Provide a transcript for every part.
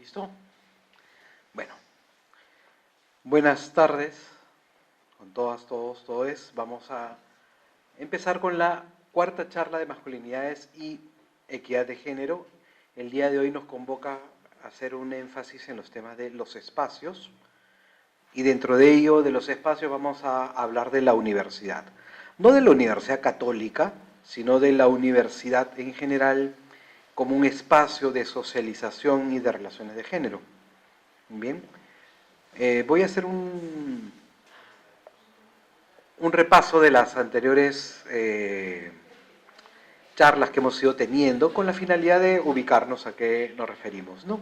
¿Listo? Bueno, buenas tardes con todas, todos, todes. Vamos a empezar con la cuarta charla de masculinidades y equidad de género. El día de hoy nos convoca a hacer un énfasis en los temas de los espacios y dentro de ello, de los espacios, vamos a hablar de la universidad. No de la universidad católica, sino de la universidad en general como un espacio de socialización y de relaciones de género. Bien, voy a hacer un repaso de las anteriores charlas que hemos ido teniendo con la finalidad de ubicarnos a qué nos referimos, ¿no?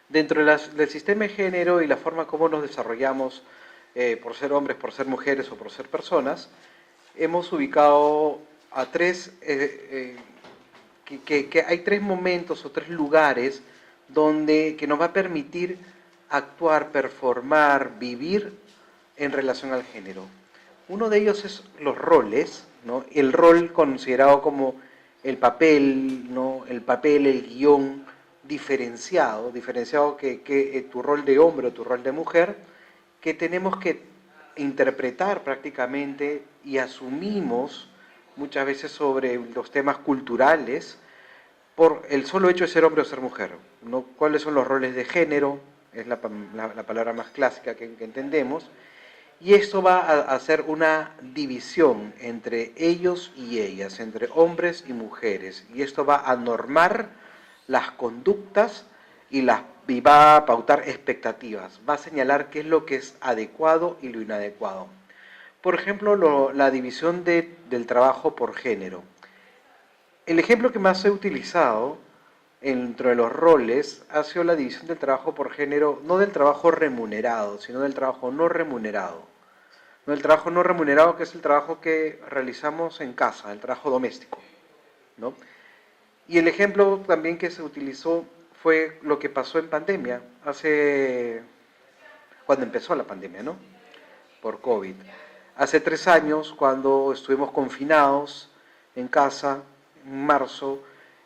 Dentro del sistema de género y la forma como nos desarrollamos por ser hombres, por ser mujeres o por ser personas, hemos ubicado a que hay tres momentos o tres lugares que nos va a permitir actuar, performar, vivir en relación al género. Uno de ellos es los roles, ¿no? El rol considerado como el papel, ¿no? El papel, el guión diferenciado que tu rol de hombre o tu rol de mujer, que tenemos que interpretar prácticamente y asumimos muchas veces sobre los temas culturales por el solo hecho de ser hombre o ser mujer, ¿no? ¿Cuáles son los roles de género? Es la palabra más clásica que entendemos. Y esto va a hacer una división entre ellos y ellas, entre hombres y mujeres. Y esto va a normar las conductas y va a pautar expectativas. Va a señalar qué es lo que es adecuado y lo inadecuado. Por ejemplo, la división del trabajo por género. El ejemplo que más he utilizado dentro de los roles ha sido la división del trabajo por género, no del trabajo remunerado, sino del trabajo no remunerado. No, el trabajo no remunerado, que es el trabajo que realizamos en casa, el trabajo doméstico, ¿no? Y el ejemplo también que se utilizó fue lo que pasó en pandemia, cuando empezó la pandemia, ¿no? Por COVID. Hace 3 años, cuando estuvimos confinados en casa, en marzo,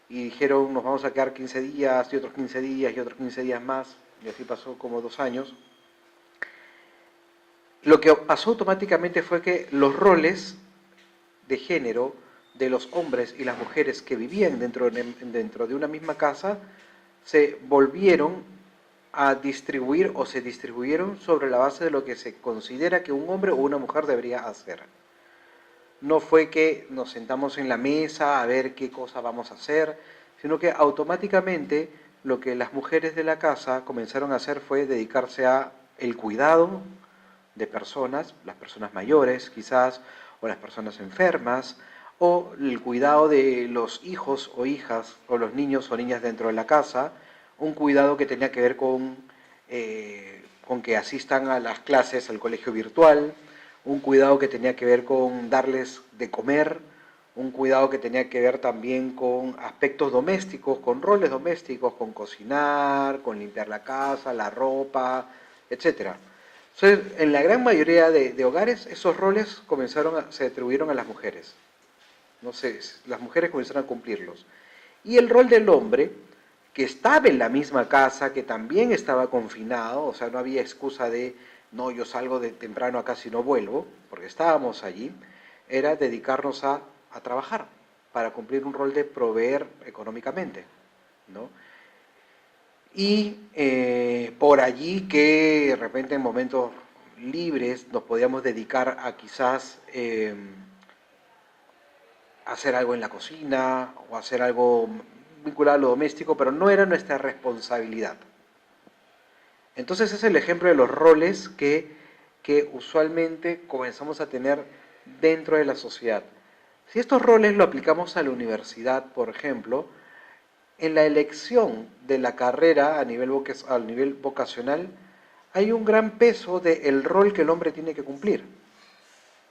y dijeron nos vamos a quedar 15 días, y otros 15 días, y otros 15 días más, y así pasó como 2 años. Lo que pasó automáticamente fue que los roles de género de los hombres y las mujeres que vivían dentro de una misma casa se volvieron a distribuir o se distribuyeron sobre la base de lo que se considera que un hombre o una mujer debería hacer. No fue que nos sentamos en la mesa a ver qué cosa vamos a hacer, sino que automáticamente lo que las mujeres de la casa comenzaron a hacer fue dedicarse a el cuidado de personas, las personas mayores quizás, o las personas enfermas, o el cuidado de los hijos o hijas, o los niños o niñas dentro de la casa, un cuidado que tenía que ver con que asistan a las clases al colegio virtual, un cuidado que tenía que ver con darles de comer, un cuidado que tenía que ver también con aspectos domésticos, con roles domésticos, con cocinar, con limpiar la casa, la ropa, etcétera. Entonces, en la gran mayoría de hogares, esos roles se atribuyeron a las mujeres. No sé, las mujeres comenzaron a cumplirlos. Y el rol del hombre, que estaba en la misma casa, que también estaba confinado, o sea, no había excusa de, no, yo salgo de temprano acá si no vuelvo, porque estábamos allí, era dedicarnos a trabajar, para cumplir un rol de proveer económicamente, ¿no? Y por allí que de repente en momentos libres nos podíamos dedicar a quizás hacer algo en la cocina o hacer algo vinculado a lo doméstico, pero no era nuestra responsabilidad. Entonces es el ejemplo de los roles que usualmente comenzamos a tener dentro de la sociedad. Si estos roles lo aplicamos a la universidad, por ejemplo, en la elección de la carrera a nivel vocacional hay un gran peso del rol que el hombre tiene que cumplir.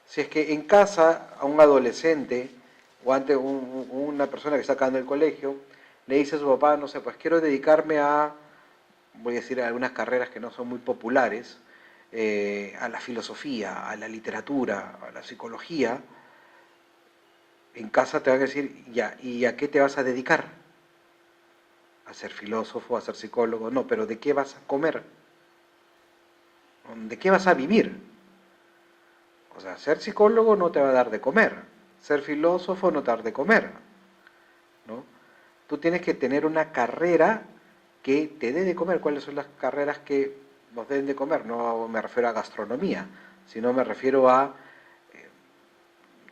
Si es que en casa a un adolescente o ante una persona que está acá en el colegio le dice a su papá, no sé, pues quiero dedicarme voy a decir algunas carreras que no son muy populares, a la filosofía, a la literatura, a la psicología, en casa te van a decir, ya, ¿y a qué te vas a dedicar? a ser filósofo, a ser psicólogo, no, pero ¿de qué vas a comer? ¿De qué vas a vivir? O sea, ser psicólogo no te va a dar de comer, ser filósofo no te va a dar de comer, ¿no? Tú tienes que tener una carrera que te dé de comer. ¿Cuáles son las carreras que nos den de comer? No me refiero a gastronomía, sino me refiero a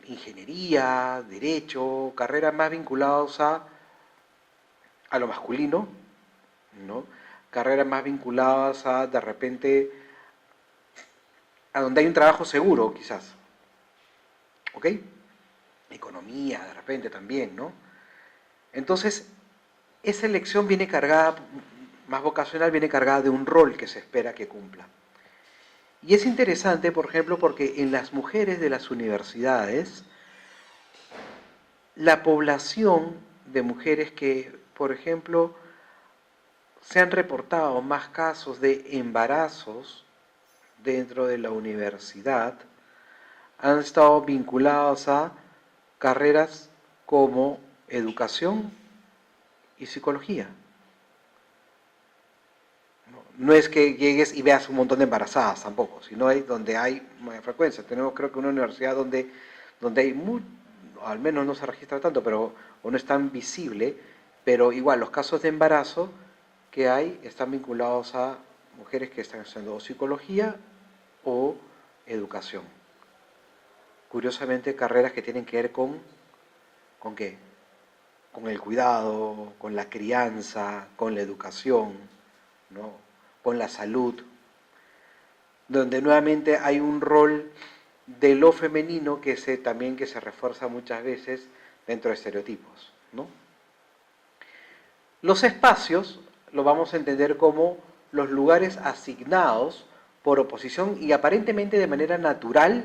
ingeniería, derecho, carreras más vinculadas a lo masculino, ¿no? Carreras más vinculadas a, de repente, a donde hay un trabajo seguro, quizás, ¿ok? Economía, de repente también, ¿no? Entonces, esa elección viene cargada, más vocacional, viene cargada de un rol que se espera que cumpla. Y es interesante, por ejemplo, porque en las mujeres de las universidades, la población de mujeres que, por ejemplo, se han reportado más casos de embarazos dentro de la universidad, han estado vinculados a carreras como educación y psicología. No es que llegues y veas un montón de embarazadas tampoco, sino hay donde hay mayor frecuencia. Tenemos creo que una universidad donde hay al menos no se registra tanto, pero o no es tan visible, pero igual los casos de embarazo que hay están vinculados a mujeres que están haciendo psicología o educación. Curiosamente, carreras que tienen que ver ¿con qué? Con el cuidado, con la crianza, con la educación, ¿no? Con la salud, donde nuevamente hay un rol de lo femenino también que se refuerza muchas veces dentro de estereotipos, ¿no? Los espacios lo vamos a entender como los lugares asignados por oposición y aparentemente de manera natural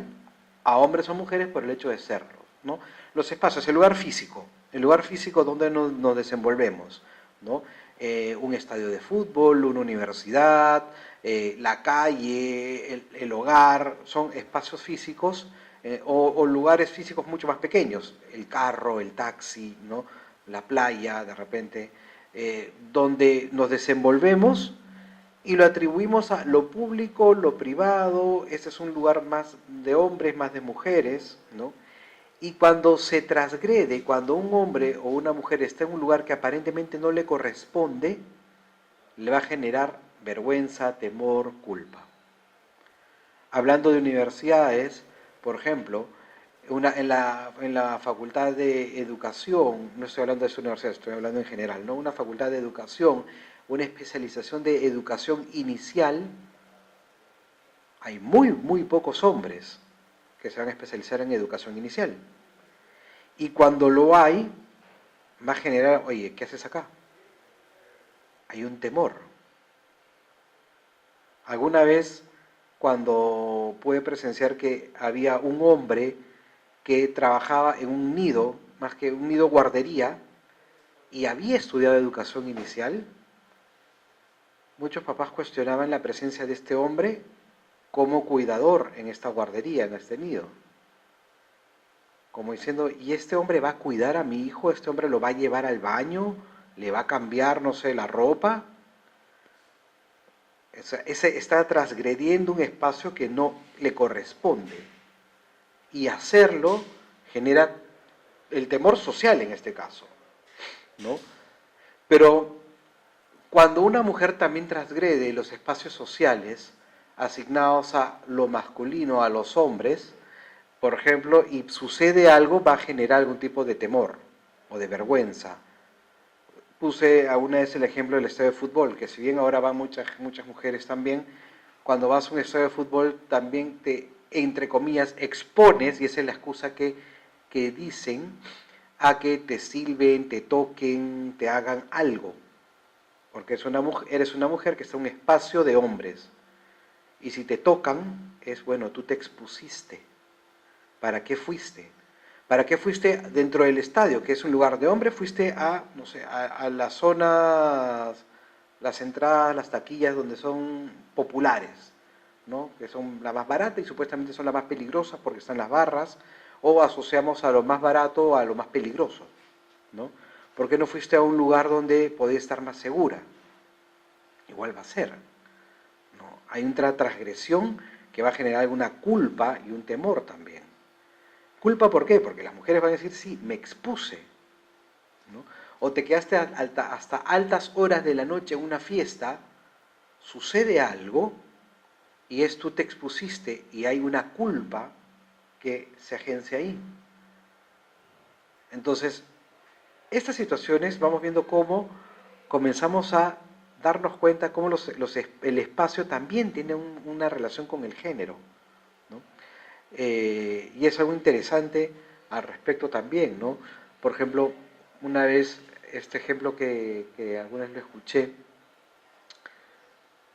a hombres o mujeres por el hecho de serlo, ¿no? Los espacios, el lugar físico donde nos desenvolvemos, ¿no? Un estadio de fútbol, una universidad, la calle, el hogar, son espacios físicos o lugares físicos mucho más pequeños, el carro, el taxi, ¿no? La playa, de repente, donde nos desenvolvemos y lo atribuimos a lo público, lo privado, ese es un lugar más de hombres, más de mujeres, ¿no? Y cuando se transgrede, cuando un hombre o una mujer está en un lugar que aparentemente no le corresponde, le va a generar vergüenza, temor, culpa. Hablando de universidades, por ejemplo, en la facultad de educación, no estoy hablando de su universidad, estoy hablando en general, ¿no? Una facultad de educación, una especialización de educación inicial, hay muy pocos hombres que se van a especializar en educación inicial. Y cuando lo hay, va a generar, oye, ¿qué haces acá? Hay un temor. Alguna vez, cuando pude presenciar que había un hombre que trabajaba en un nido, más que un nido guardería, y había estudiado educación inicial, muchos papás cuestionaban la presencia de este hombre como cuidador en esta guardería, en este nido. Como diciendo, ¿y este hombre va a cuidar a mi hijo? ¿Este hombre lo va a llevar al baño? ¿Le va a cambiar, no sé, la ropa? O sea, ese está transgrediendo un espacio que no le corresponde. Y hacerlo genera el temor social en este caso, ¿no? Pero cuando una mujer también transgrede los espacios sociales asignados a lo masculino, a los hombres, por ejemplo, y sucede algo, va a generar algún tipo de temor o de vergüenza. Puse alguna vez el ejemplo del estadio de fútbol, que si bien ahora van muchas mujeres también, cuando vas a un estadio de fútbol también te, entre comillas, expones, y esa es la excusa que dicen, a que te silben, te toquen, te hagan algo. Porque eres una mujer que está en un espacio de hombres. Y si te tocan, es bueno, tú te expusiste. ¿Para qué fuiste? ¿Para qué fuiste dentro del estadio, que es un lugar de hombre? Fuiste a, no sé, a las zonas, las entradas, las taquillas donde son populares, ¿no? Que son las más baratas y supuestamente son las más peligrosas porque están las barras, o asociamos a lo más barato a lo más peligroso, ¿no? ¿Por qué no fuiste a un lugar donde podías estar más segura? Igual va a ser, ¿no? Hay una transgresión que va a generar alguna culpa y un temor también. ¿Culpa por qué? Porque las mujeres van a decir, sí, me expuse, ¿no? O te quedaste hasta altas horas de la noche en una fiesta, sucede algo y tú te expusiste y hay una culpa que se agencia ahí. Entonces, estas situaciones vamos viendo cómo comenzamos a darnos cuenta cómo el espacio también tiene una relación con el género, ¿no? Y es algo interesante al respecto también, ¿no? Por ejemplo, una vez, este ejemplo que alguna vez lo escuché,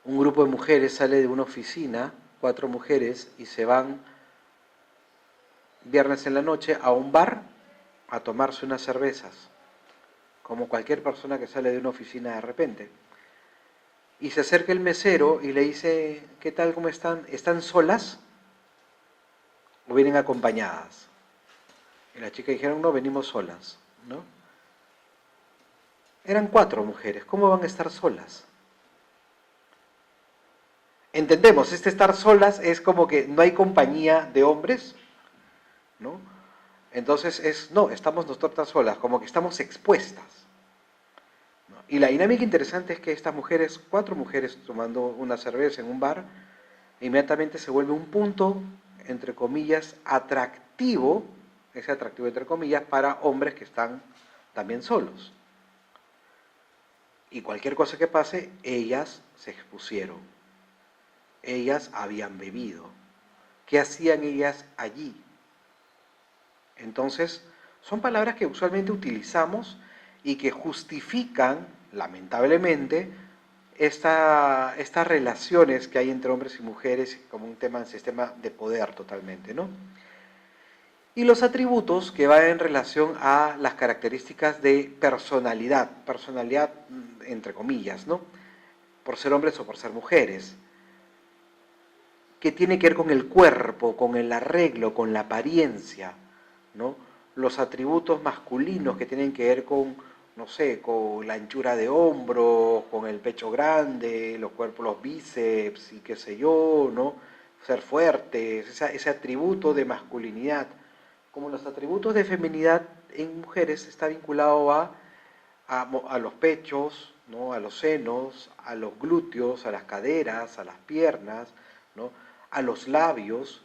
un grupo de mujeres sale de una oficina, 4 mujeres, y se van viernes en la noche a un bar a tomarse unas cervezas, como cualquier persona que sale de una oficina de repente. Y se acerca el mesero y le dice, ¿qué tal, cómo están? ¿Están solas o vienen acompañadas? Y las chicas dijeron, no, venimos solas, ¿no? Eran 4 mujeres, ¿cómo van a estar solas? Entendemos, este estar solas es como que no hay compañía de hombres, ¿no? Entonces no, estamos nosotras solas, como que estamos expuestas, ¿no? Y la dinámica interesante es que estas mujeres, 4 mujeres tomando una cerveza en un bar, inmediatamente se vuelve un punto, entre comillas, atractivo, ese atractivo entre comillas, para hombres que están también solos. Y cualquier cosa que pase, ellas se expusieron. Ellas habían bebido. ¿Qué hacían ellas allí? Entonces, son palabras que usualmente utilizamos y que justifican, lamentablemente, estas relaciones que hay entre hombres y mujeres como un sistema de poder totalmente, ¿no? Y los atributos que van en relación a las características de personalidad entre comillas, ¿no? Por ser hombres o por ser mujeres, que tiene que ver con el cuerpo, con el arreglo, con la apariencia, ¿no? Los atributos masculinos que tienen que ver con, no sé, con la anchura de hombros, con el pecho grande, los cuerpos, los bíceps y qué sé yo, ¿no? Ser fuertes, ese atributo de masculinidad. Como los atributos de feminidad en mujeres está vinculado a los pechos, ¿no? A los senos, a los glúteos, a las caderas, a las piernas, ¿no? A los labios,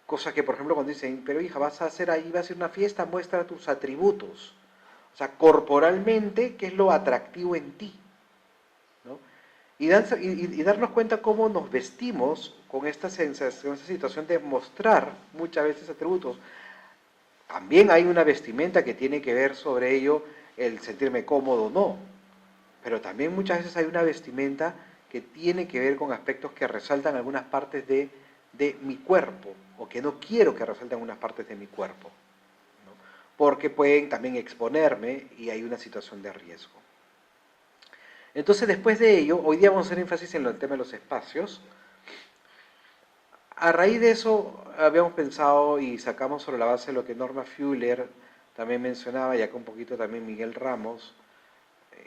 cosa que por ejemplo cuando dicen, pero hija, vas a hacer ahí, vas a hacer una fiesta, muestra tus atributos, o sea, corporalmente, ¿qué es lo atractivo en ti? ¿No? Y darnos cuenta cómo nos vestimos con esta sensación, esta situación de mostrar muchas veces atributos. También hay una vestimenta que tiene que ver sobre ello, el sentirme cómodo o no, pero también muchas veces hay una vestimenta que tiene que ver con aspectos que resaltan algunas partes de mi cuerpo, o que no quiero que resalten algunas partes de mi cuerpo, ¿no? Porque pueden también exponerme y hay una situación de riesgo. Entonces, después de ello, hoy día vamos a hacer énfasis en el tema de los espacios. A raíz de eso, habíamos pensado y sacamos sobre la base lo que Norma Fuller también mencionaba, y acá un poquito también Miguel Ramos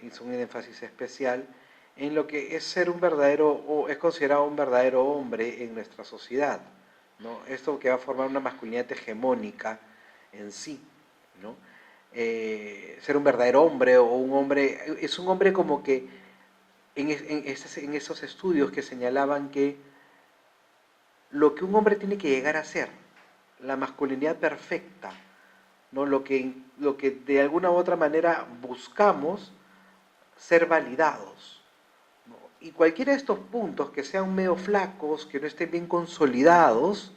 hizo un énfasis especial en lo que es ser un verdadero, o es considerado un verdadero hombre en nuestra sociedad, ¿no? Esto que va a formar una masculinidad hegemónica en sí, ¿no? Ser un verdadero hombre o un hombre, es un hombre como que en esos estudios que señalaban que lo que un hombre tiene que llegar a ser, la masculinidad perfecta, ¿no? Lo que de alguna u otra manera buscamos ser validados, ¿no? Y cualquiera de estos puntos que sean medio flacos, que no estén bien consolidados,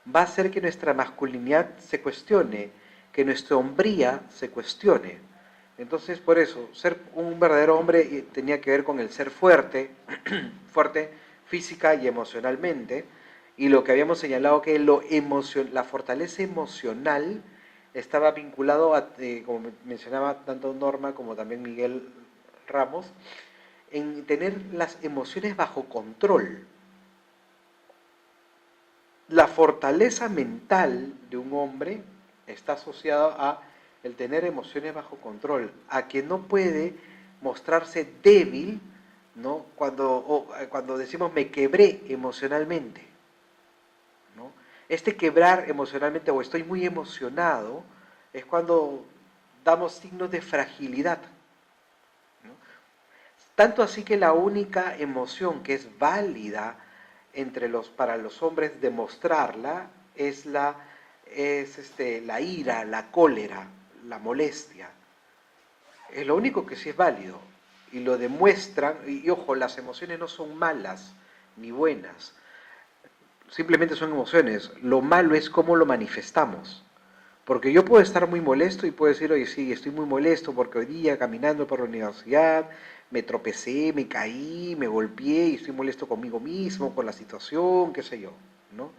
va a hacer que nuestra masculinidad se cuestione, que nuestra hombría se cuestione. Entonces, por eso, ser un verdadero hombre tenía que ver con el ser fuerte, fuerte física y emocionalmente, y lo que habíamos señalado que la fortaleza emocional estaba vinculado a, como mencionaba tanto Norma como también Miguel Ramos, en tener las emociones bajo control. La fortaleza mental de un hombre está asociada a el tener emociones bajo control, a que no puede mostrarse débil, ¿no? Cuando decimos me quebré emocionalmente, ¿no? Este quebrar emocionalmente o estoy muy emocionado es cuando damos signos de fragilidad, ¿no? Tanto así que la única emoción que es válida para los hombres demostrarla la ira, la cólera, la molestia. Es lo único que sí es válido. Y lo demuestran, y ojo, las emociones no son malas ni buenas, simplemente son emociones. Lo malo es cómo lo manifestamos. Porque yo puedo estar muy molesto y puedo decir, oye, sí, estoy muy molesto porque hoy día caminando por la universidad me tropecé, me caí, me golpeé y estoy molesto conmigo mismo, con la situación, qué sé yo, ¿no?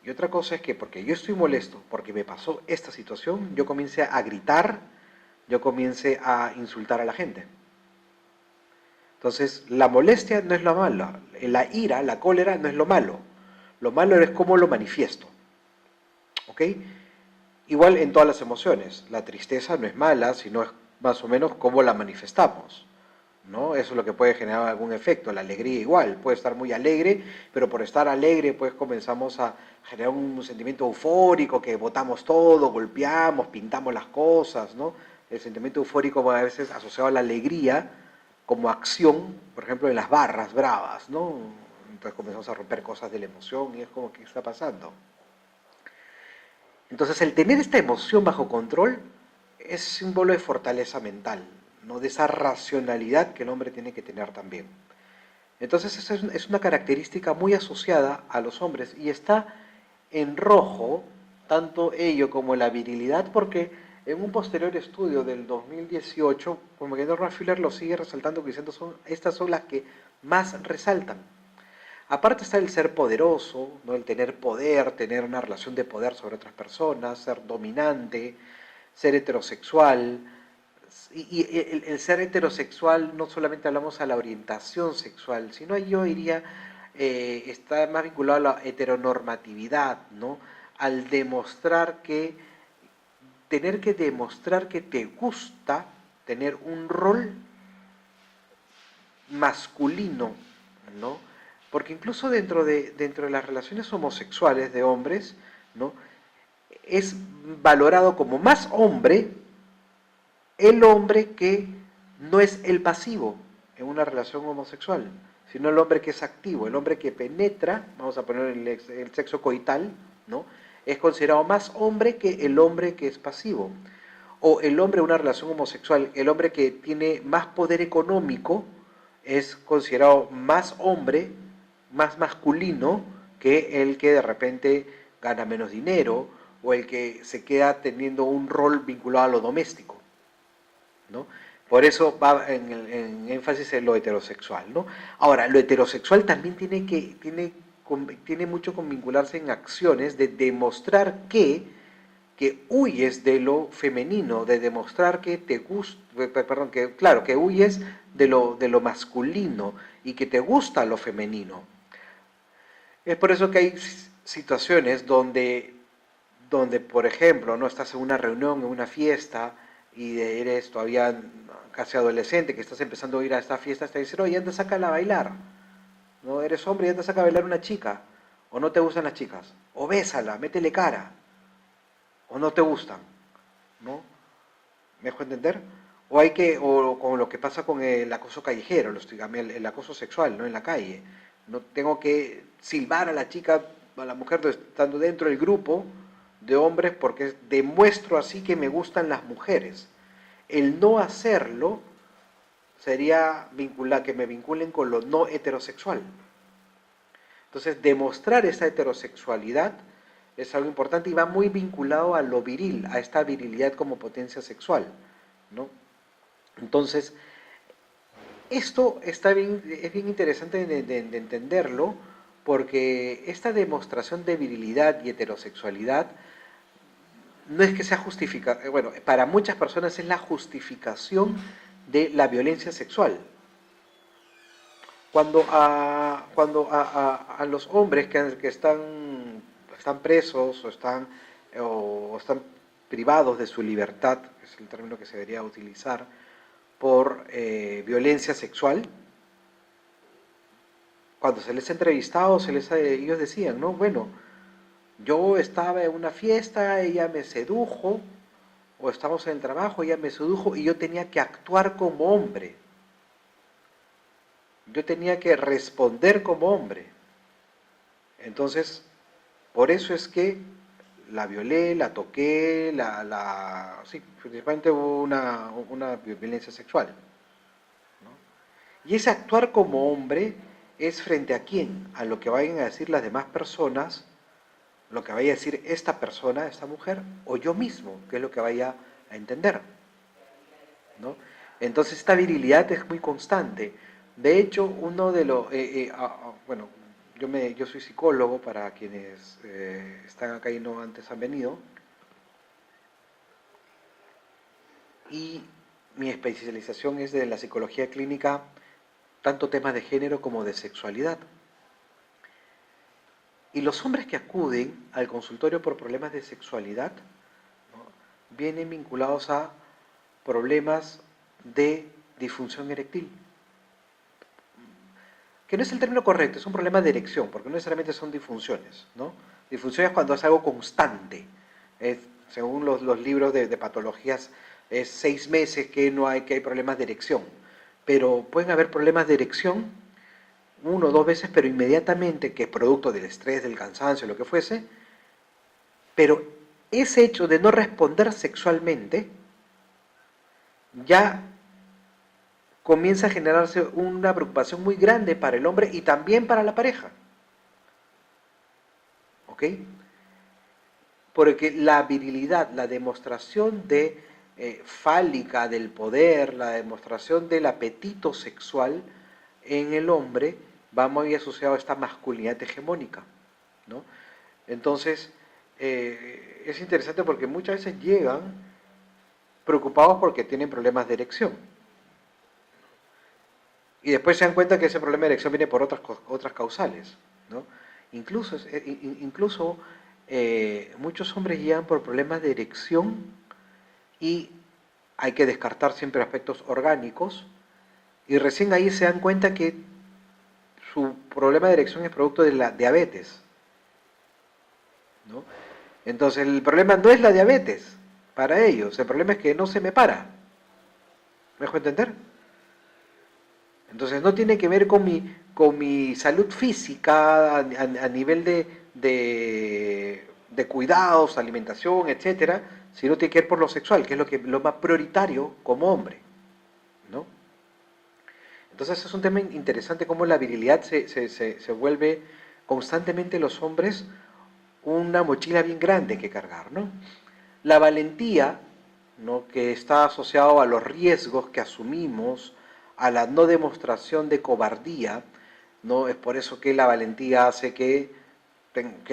Y otra cosa es que porque yo estoy molesto, porque me pasó esta situación, yo comience a gritar, yo comience a insultar a la gente. Entonces, la molestia no es lo malo, la ira, la cólera no es lo malo. Lo malo es cómo lo manifiesto, ¿ok? Igual en todas las emociones, la tristeza no es mala, sino es más o menos cómo la manifestamos, ¿no? Eso es lo que puede generar algún efecto. La alegría igual, puede estar muy alegre, pero por estar alegre pues comenzamos a generar un sentimiento eufórico que botamos todo, golpeamos, pintamos las cosas, ¿no? El sentimiento eufórico a veces asociado a la alegría como acción, por ejemplo en las barras bravas, ¿no? Entonces comenzamos a romper cosas de la emoción y es como, ¿qué está pasando? Entonces, el tener esta emoción bajo control es símbolo de fortaleza mental, ¿no? De esa racionalidad que el hombre tiene que tener también. Entonces, esa es una característica muy asociada a los hombres y está en rojo tanto ello como la virilidad, porque en un posterior estudio del 2018, como que Norman Fuller lo sigue resaltando, diciendo estas son las que más resaltan. Aparte está el ser poderoso, ¿no? El tener poder, tener una relación de poder sobre otras personas, ser dominante, ser heterosexual. Y el ser heterosexual no solamente hablamos a la orientación sexual, sino yo diría, está más vinculado a la heteronormatividad, ¿no? Al demostrar tener que demostrar que te gusta tener un rol masculino, ¿no? Porque incluso dentro de las relaciones homosexuales de hombres, ¿no? Es valorado como más hombre el hombre que no es el pasivo en una relación homosexual, sino el hombre que es activo, el hombre que penetra, vamos a poner el sexo coital, ¿no? Es considerado más hombre que el hombre que es pasivo. O el hombre en una relación homosexual, el hombre que tiene más poder económico, es considerado más hombre, más masculino que el que de repente gana menos dinero o el que se queda teniendo un rol vinculado a lo doméstico, ¿no? Por eso va en énfasis en lo heterosexual, ¿no? Ahora, lo heterosexual también tiene mucho con vincularse en acciones de demostrar que huyes de lo femenino, de demostrar que te gusta, perdón, que claro, que huyes de lo masculino y que te gusta lo femenino. Es por eso que hay situaciones donde, por ejemplo, no estás en una reunión, en una fiesta, y eres todavía casi adolescente, que estás empezando a ir a esta fiesta, te dicen, oye, anda, sácala a bailar. No eres hombre y anda, saca a bailar una chica. O no te gustan las chicas. O bésala, métele cara. O no te gustan. ¿No? ¿Me dejo entender? O con lo que pasa con el acoso callejero, el acoso sexual, ¿no? En la calle. No tengo que silbar a la chica, a la mujer estando dentro del grupo de hombres porque demuestro así que me gustan las mujeres. El no hacerlo sería que me vinculen con lo no heterosexual. Entonces, demostrar esa heterosexualidad es algo importante y va muy vinculado a lo viril, a esta virilidad como potencia sexual, ¿no? Entonces, esto es bien interesante de entenderlo porque esta demostración de virilidad y heterosexualidad no es que sea justificada, bueno, para muchas personas es la justificación de la violencia sexual. Cuando a los hombres que están presos o están privados de su libertad, es el término que se debería utilizar, por violencia sexual, cuando se les ha entrevistado, ellos decían, no, bueno, yo estaba en una fiesta, ella me sedujo, o estamos en el trabajo, ella me sedujo y yo tenía que actuar como hombre. Yo tenía que responder como hombre. Entonces, por eso es que la violé, la toqué, sí, principalmente hubo una violencia sexual, ¿no? Y ese actuar como hombre es frente a quién, a lo que vayan a decir las demás personas, lo que vaya a decir esta persona, esta mujer, o yo mismo, que es lo que vaya a entender, ¿no? Entonces esta virilidad es muy constante. De hecho, uno de los, bueno, yo soy psicólogo para quienes están acá y no antes han venido, y mi especialización es de la psicología clínica, tanto temas de género como de sexualidad. Y los hombres que acuden al consultorio por problemas de sexualidad, ¿no?, vienen vinculados a problemas de disfunción eréctil, que no es el término correcto, es un problema de erección, porque no necesariamente son disfunciones, ¿no? Disfunción es cuando es algo constante. Según los libros de patologías, es 6 meses que hay problemas de erección. Pero pueden haber problemas de erección 1 o 2 veces, pero inmediatamente, que es producto del estrés, del cansancio, lo que fuese, pero ese hecho de no responder sexualmente ya comienza a generarse una preocupación muy grande para el hombre y también para la pareja. ¿Ok? Porque la virilidad, la demostración fálica del poder, la demostración del apetito sexual en el hombre va muy asociado a esta masculinidad hegemónica, ¿no? Entonces, es interesante porque muchas veces llegan preocupados porque tienen problemas de erección. Y después se dan cuenta que ese problema de erección viene por otras causales, ¿no? Incluso muchos hombres llegan por problemas de erección y hay que descartar siempre aspectos orgánicos y recién ahí se dan cuenta que su problema de erección es producto de la diabetes, ¿no? Entonces el problema no es la diabetes para ellos, el problema es que no se me para. ¿Me dejo entender? Entonces no tiene que ver con mi salud física a nivel de cuidados, alimentación, etcétera, sino tiene que ver por lo sexual, que es lo más prioritario como hombre, ¿no? Entonces es un tema interesante cómo la virilidad se vuelve constantemente los hombres una mochila bien grande que cargar, ¿no? La valentía, ¿no?, que está asociado a los riesgos que asumimos, a la no demostración de cobardía, ¿no? Es por eso que la valentía hace que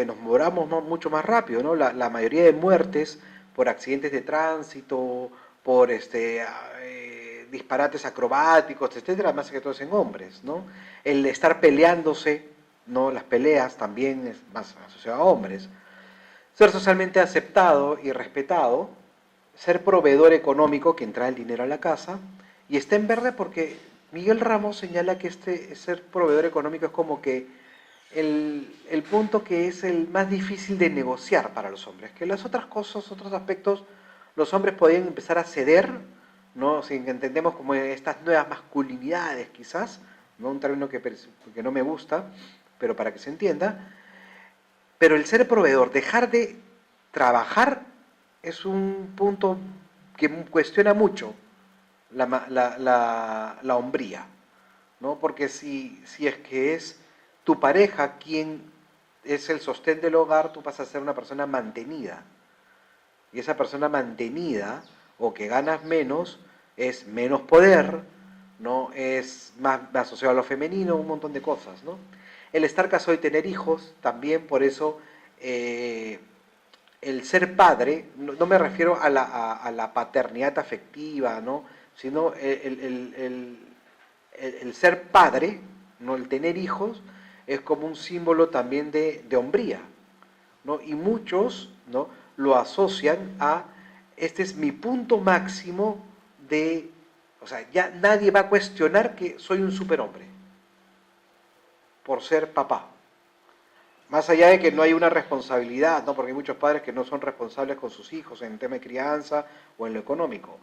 nos moramos mucho más rápido, ¿no? La mayoría de muertes por accidentes de tránsito, por disparates acrobáticos, etcétera, más que todo es en hombres, ¿no? El estar peleándose, ¿no? Las peleas también es más asociado a hombres. Ser socialmente aceptado y respetado, ser proveedor económico, que trae el dinero a la casa, y está en verde porque Miguel Ramos señala que ser proveedor económico es como que el punto que es el más difícil de negociar para los hombres, que las otras cosas, otros aspectos, los hombres podían empezar a ceder, ¿no? Si entendemos como estas nuevas masculinidades quizás, ¿no? Un término que no me gusta, pero para que se entienda, pero el ser proveedor, dejar de trabajar, es un punto que cuestiona mucho la hombría, ¿no? Porque si es que es tu pareja quien es el sostén del hogar, tú vas a ser una persona mantenida. Y esa persona mantenida, o que ganas menos, es menos poder, ¿no? Es más asociado a lo femenino, un montón de cosas, ¿no? El estar casado y tener hijos, también por eso el ser padre, no me refiero a la paternidad afectiva, ¿no? Sino el ser padre, ¿no? El tener hijos, es como un símbolo también de hombría, ¿no? Y muchos, ¿no?, lo asocian a este es mi punto máximo de, o sea, ya nadie va a cuestionar que soy un superhombre por ser papá. Más allá de que no hay una responsabilidad, ¿no? Porque hay muchos padres que no son responsables con sus hijos en el tema de crianza o en lo económico.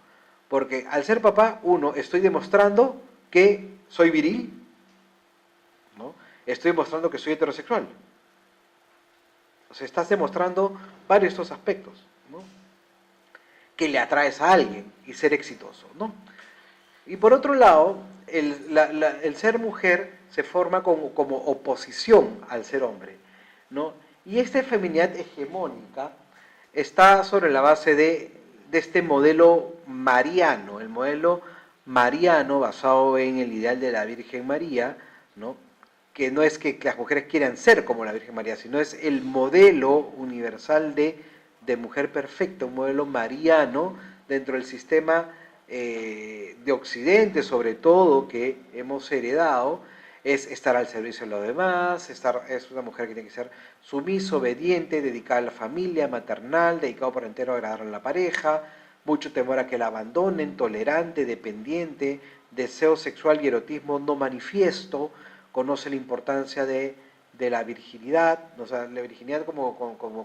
Porque al ser papá, uno, estoy demostrando que soy viril, ¿no? Estoy demostrando que soy heterosexual. O sea, estás demostrando varios de estos aspectos, ¿no? Que le atraes a alguien y ser exitoso, ¿no? Y por otro lado, el ser mujer se forma como oposición al ser hombre, ¿no? Y esta feminidad hegemónica está sobre la base de este modelo mariano, el modelo mariano basado en el ideal de la Virgen María, ¿no? Que no es que las mujeres quieran ser como la Virgen María, sino es el modelo universal de mujer perfecta, un modelo mariano dentro del sistema de Occidente, sobre todo, que hemos heredado, es estar al servicio de los demás, es una mujer que tiene que ser sumisa, obediente, dedicada a la familia, maternal, dedicado por entero a agradar a la pareja, mucho temor a que la abandonen, tolerante, dependiente, deseo sexual y erotismo no manifiesto, conoce la importancia de la virginidad, o sea, la virginidad como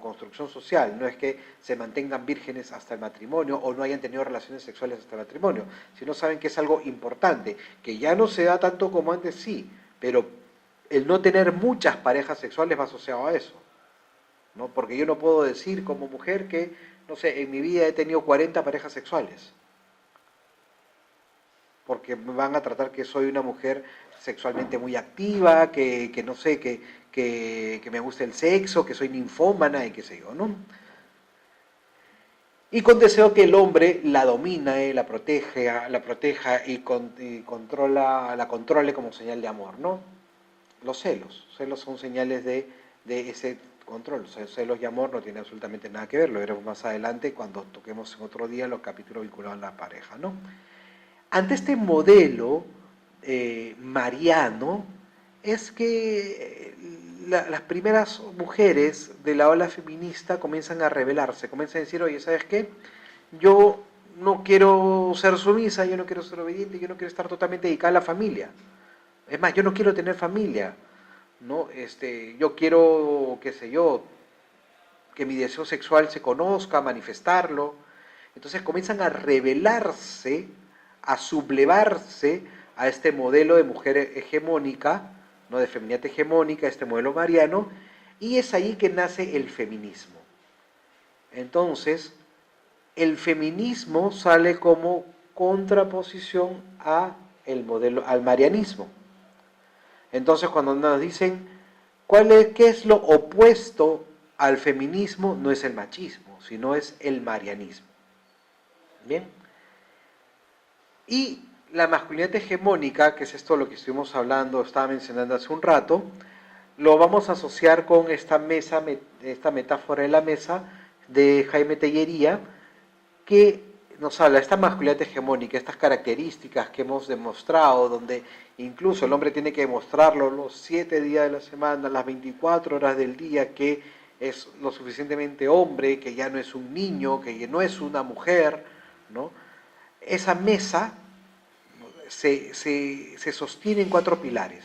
construcción social, no es que se mantengan vírgenes hasta el matrimonio o no hayan tenido relaciones sexuales hasta el matrimonio, sino saben que es algo importante, que ya no se da tanto como antes, sí, pero el no tener muchas parejas sexuales va asociado a eso, ¿no? Porque yo no puedo decir como mujer que, no sé, en mi vida he tenido 40 parejas sexuales, porque me van a tratar que soy una mujer sexualmente muy activa, que no sé, que me gusta el sexo, que soy ninfómana y qué sé yo, ¿no? Y con deseo que el hombre la domine, la proteja y controla, la controle como señal de amor, ¿no? Los celos son señales de ese control. O sea, celos y amor no tienen absolutamente nada que ver, lo veremos más adelante cuando toquemos en otro día los capítulos vinculados a la pareja, ¿no? Ante este modelo mariano, es que las primeras mujeres de la ola feminista comienzan a rebelarse, comienzan a decir, oye, ¿sabes qué? Yo no quiero ser sumisa, yo no quiero ser obediente, yo no quiero estar totalmente dedicada a la familia. Es más, yo no quiero tener familia, ¿no? Yo quiero, qué sé yo, que mi deseo sexual se conozca, manifestarlo. Entonces comienzan a rebelarse, a sublevarse a este modelo de mujer hegemónica, ¿no? De feminidad hegemónica, este modelo mariano, y es ahí que nace el feminismo. Entonces, el feminismo sale como contraposición a el modelo, al marianismo. Entonces, cuando nos dicen qué es lo opuesto al feminismo, no es el machismo, sino es el marianismo. Bien. Y la masculinidad hegemónica, que es esto lo que estuvimos hablando, estaba mencionando hace un rato, lo vamos a asociar con esta mesa, esta metáfora de la mesa de Jaime Tellería, que nos habla de esta masculinidad hegemónica, estas características que hemos demostrado, donde incluso el hombre tiene que demostrarlo los 7 días de la semana, las 24 horas del día, que es lo suficientemente hombre, que ya no es un niño, que no es una mujer, ¿no? Esa mesa se sostiene en 4 pilares: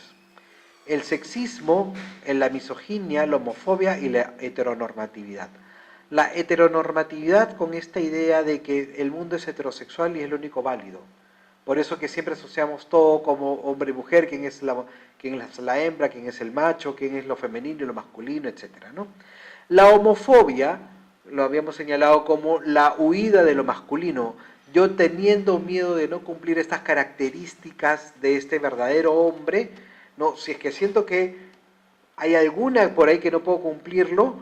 el sexismo, la misoginia, la homofobia y la heteronormatividad. La heteronormatividad con esta idea de que el mundo es heterosexual y es lo único válido. Por eso que siempre asociamos todo como hombre y mujer, quién es la hembra, quién es el macho, quién es lo femenino y lo masculino, etc., ¿no? La homofobia lo habíamos señalado como la huida de lo masculino. Yo teniendo miedo de no cumplir estas características de este verdadero hombre, no, si es que siento que hay alguna por ahí que no puedo cumplirlo,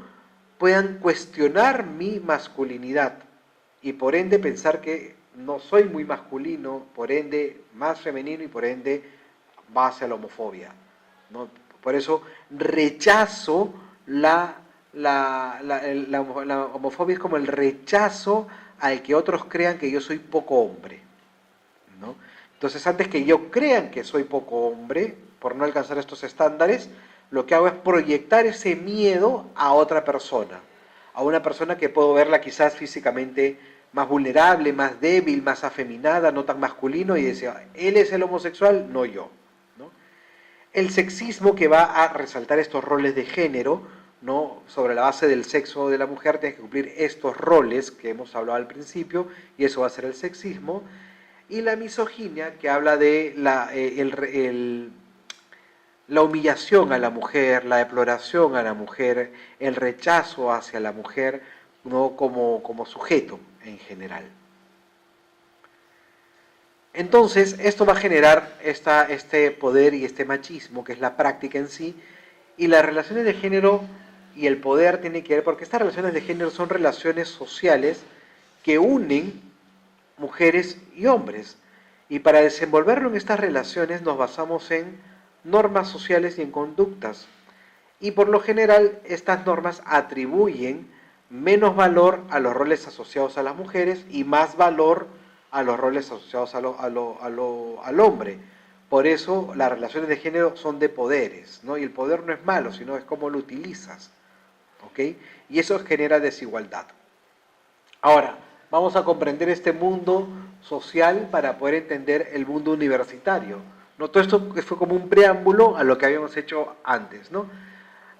puedan cuestionar mi masculinidad y por ende pensar que no soy muy masculino, por ende más femenino y por ende va hacia la homofobia, ¿no? Por eso rechazo la homofobia, es como el rechazo al que otros crean que yo soy poco hombre, ¿no? Entonces, antes que yo crean que soy poco hombre, por no alcanzar estos estándares, lo que hago es proyectar ese miedo a otra persona, a una persona que puedo verla quizás físicamente más vulnerable, más débil, más afeminada, no tan masculino, y decía, él es el homosexual, no yo, ¿no? El sexismo, que va a resaltar estos roles de género, ¿no? Sobre la base del sexo de la mujer, tiene que cumplir estos roles que hemos hablado al principio, y eso va a ser el sexismo. Y la misoginia, que habla de la humillación a la mujer, la deploración a la mujer, el rechazo hacia la mujer, ¿no? como sujeto en general. Entonces, esto va a generar este poder y este machismo, que es la práctica en sí, y las relaciones de género y el poder tienen que ver, porque estas relaciones de género son relaciones sociales que unen mujeres y hombres. Y para desenvolverlo en estas relaciones nos basamos en normas sociales y en conductas. Y por lo general estas normas atribuyen menos valor a los roles asociados a las mujeres y más valor a los roles asociados al hombre. Por eso las relaciones de género son de poderes, ¿no? Y el poder no es malo, sino es cómo lo utilizas, ¿ok? Y eso genera desigualdad. Ahora, vamos a comprender este mundo social para poder entender el mundo universitario, ¿no? Todo esto fue como un preámbulo a lo que habíamos hecho antes, ¿no?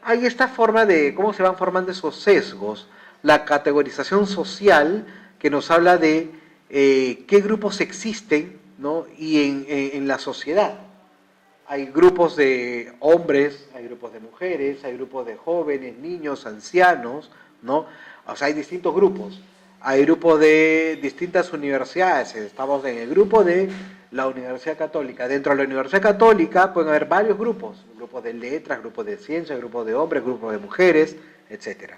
Hay esta forma de cómo se van formando esos sesgos, la categorización social, que nos habla de qué grupos existen, ¿no? Y en la sociedad. Hay grupos de hombres, hay grupos de mujeres, hay grupos de jóvenes, niños, ancianos, ¿no? O sea, hay distintos grupos. Hay grupos de distintas universidades. Estamos en el grupo de la Universidad Católica. Dentro de la Universidad Católica pueden haber varios grupos. Grupos de letras, grupos de ciencias, grupos de hombres, grupos de mujeres, etc.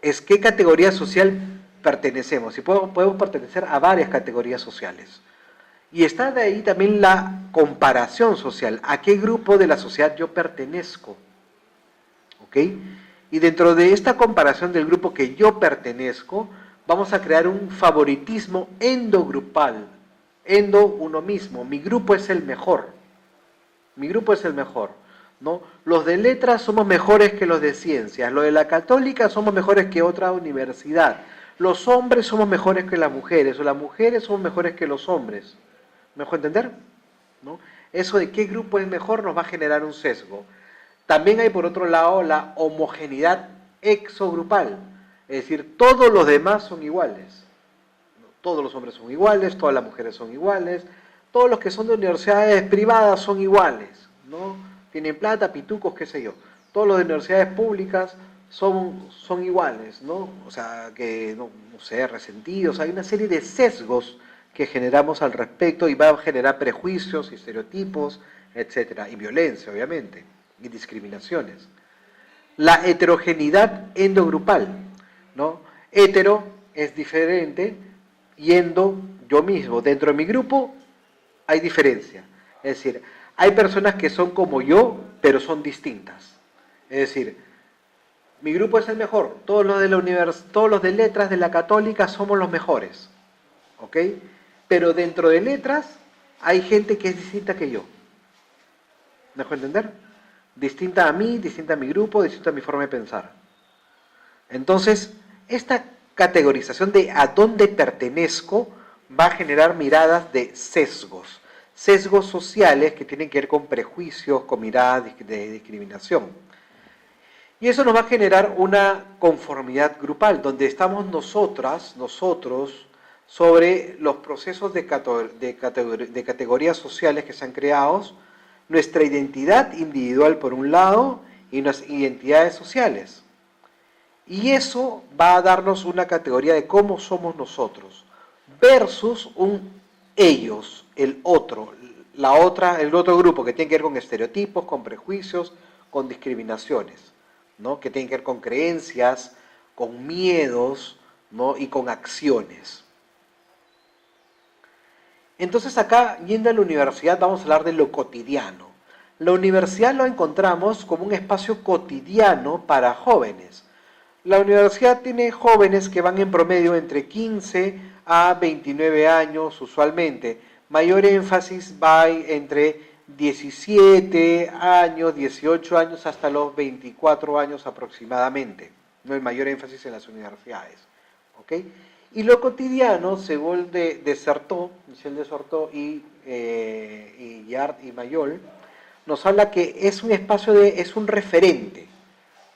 Es qué categoría social pertenecemos. Y podemos pertenecer a varias categorías sociales. Y está de ahí también la comparación social. ¿A qué grupo de la sociedad yo pertenezco? ¿Ok? Y dentro de esta comparación del grupo que yo pertenezco, vamos a crear un favoritismo endogrupal. Endo, uno mismo. Mi grupo es el mejor. Mi grupo es el mejor, ¿no? Los de letras somos mejores que los de ciencias. Los de la católica somos mejores que otra universidad. Los hombres somos mejores que las mujeres. O las mujeres somos mejores que los hombres. ¿Me dejo entender? ¿No? Eso de qué grupo es mejor nos va a generar un sesgo. También hay por otro lado la homogeneidad exogrupal, es decir, todos los demás son iguales. Todos los hombres son iguales, todas las mujeres son iguales, todos los que son de universidades privadas son iguales, ¿no? Tienen plata, pitucos, qué sé yo. Todos los de universidades públicas son iguales, ¿no? O sea, que, no sé, resentidos. Hay una serie de sesgos que generamos al respecto y va a generar prejuicios y estereotipos, etcétera, y violencia, obviamente, y discriminaciones. La heterogeneidad endogrupal, ¿no? Hetero es diferente y endo yo mismo. Dentro de mi grupo hay diferencia. Es decir, hay personas que son como yo, pero son distintas. Es decir, mi grupo es el mejor. Todos los de letras de la católica somos los mejores. ¿Ok? Pero dentro de letras hay gente que es distinta que yo. ¿Me dejo entender? Distinta a mí, distinta a mi grupo, distinta a mi forma de pensar. Entonces, esta categorización de a dónde pertenezco va a generar miradas de sesgos. Sesgos sociales que tienen que ver con prejuicios, con miradas de discriminación. Y eso nos va a generar una conformidad grupal, donde estamos nosotros, sobre los procesos de categorías sociales que se han creado, nuestra identidad individual por un lado y nuestras identidades sociales. Y eso va a darnos una categoría de cómo somos nosotros versus un ellos, el otro, el otro grupo que tiene que ver con estereotipos, con prejuicios, con discriminaciones, ¿no? Que tiene que ver con creencias, con miedos, ¿no? Y con acciones. Entonces acá, yendo a la universidad, vamos a hablar de lo cotidiano. La universidad lo encontramos como un espacio cotidiano para jóvenes. La universidad tiene jóvenes que van en promedio entre 15 a 29 años usualmente. Mayor énfasis va entre 17 años, 18 años hasta los 24 años aproximadamente. No hay mayor énfasis en las universidades. ¿Ok? Y lo cotidiano, según Michel Desertot y Yard y Mayol, nos habla que es un espacio es un referente,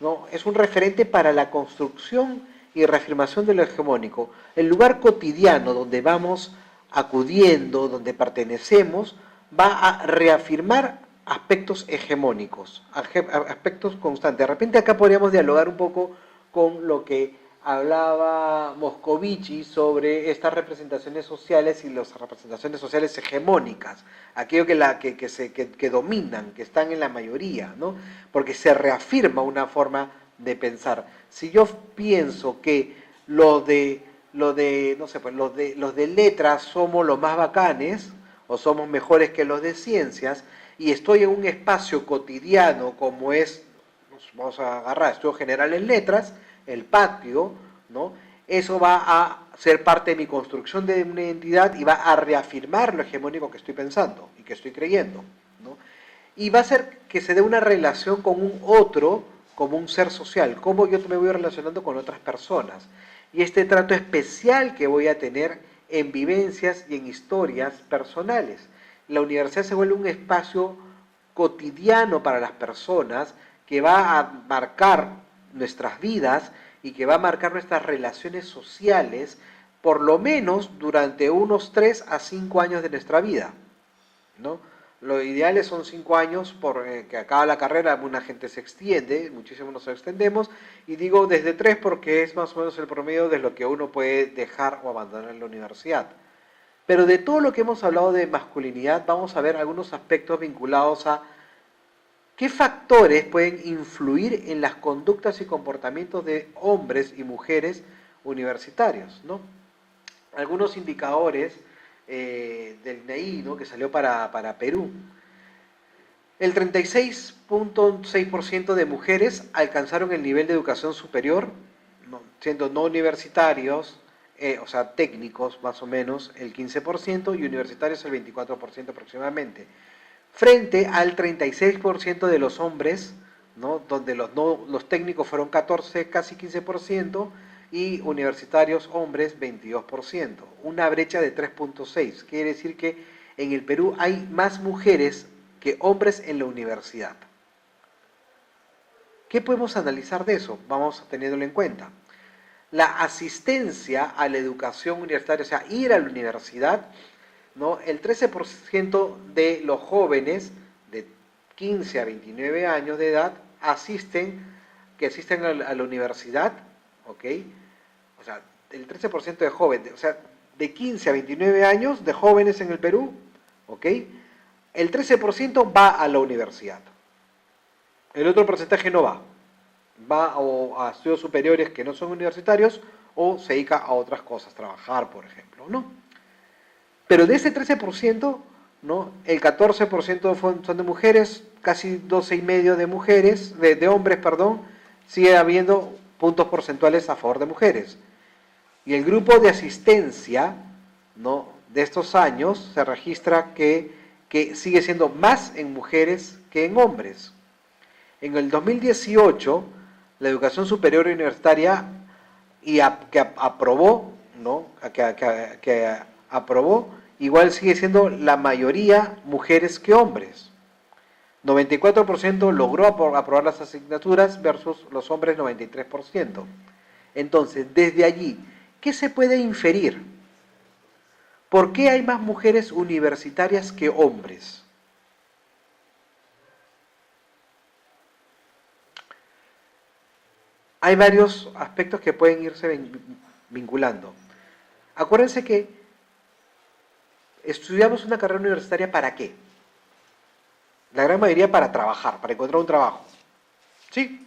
¿no? Es un referente para la construcción y reafirmación de lo hegemónico. El lugar cotidiano donde vamos acudiendo, donde pertenecemos, va a reafirmar aspectos hegemónicos, aspectos constantes. De repente acá podríamos dialogar un poco con lo que hablaba Moscovici sobre estas representaciones sociales y las representaciones sociales hegemónicas, aquello que dominan, que están en la mayoría, ¿no? Porque se reafirma una forma de pensar. Si yo pienso que no sé, pues los de letras somos los más bacanes o somos mejores que los de ciencias y estoy en un espacio cotidiano como es, vamos a agarrar estudios generales en letras, el patio, ¿no? Eso va a ser parte de mi construcción de una identidad y va a reafirmar lo hegemónico que estoy pensando y que estoy creyendo, ¿no? Y va a ser que se dé una relación con un otro como un ser social, cómo yo me voy relacionando con otras personas. Y este trato especial que voy a tener en vivencias y en historias personales. La universidad se vuelve un espacio cotidiano para las personas que va a marcar nuestras vidas y que va a marcar nuestras relaciones sociales por lo menos durante unos 3 a 5 años de nuestra vida, ¿no? Lo ideal son 5 años porque acaba la carrera, una gente se extiende, muchísimo nos extendemos, y digo desde 3 porque es más o menos el promedio de lo que uno puede dejar o abandonar en la universidad. Pero de todo lo que hemos hablado de masculinidad, vamos a ver algunos aspectos vinculados a qué factores pueden influir en las conductas y comportamientos de hombres y mujeres universitarios, ¿no? Algunos indicadores del NEI, ¿no? Que salió para Perú. El 36.6% de mujeres alcanzaron el nivel de educación superior, ¿no? Siendo no universitarios, o sea, técnicos más o menos, el 15% y universitarios el 24% aproximadamente. Frente al 36% de los hombres, ¿no? Donde los técnicos fueron 14, casi 15%, y universitarios hombres 22%. Una brecha de 3.6. Quiere decir que en el Perú hay más mujeres que hombres en la universidad. ¿Qué podemos analizar de eso? Vamos teniéndolo en cuenta. La asistencia a la educación universitaria, o sea, ir a la universidad, ¿no? El 13% de los jóvenes de 15 a 29 años de edad que asisten a la universidad, ¿ok? O sea, el 13% de jóvenes, o sea, de 15 a 29 años de jóvenes en el Perú, ¿ok? El 13% va a la universidad. El otro porcentaje no va. Va a estudios superiores que no son universitarios o se dedica a otras cosas, trabajar, por ejemplo, ¿no? Pero de ese 13%, ¿no? El 14% son de mujeres, casi 12,5% de mujeres, de hombres, perdón, sigue habiendo puntos porcentuales a favor de mujeres. Y el grupo de asistencia, ¿no? De estos años se registra que sigue siendo más en mujeres que en hombres. En el 2018, la educación superior universitaria que aprobó, ¿no? que aprobó, igual sigue siendo la mayoría mujeres que hombres. 94% logró aprobar las asignaturas versus los hombres 93%. Entonces, desde allí, ¿qué se puede inferir? ¿Por qué hay más mujeres universitarias que hombres? Hay varios aspectos que pueden irse vinculando. Acuérdense que estudiamos una carrera universitaria ¿para qué? La gran mayoría para trabajar, para encontrar un trabajo. ¿Sí?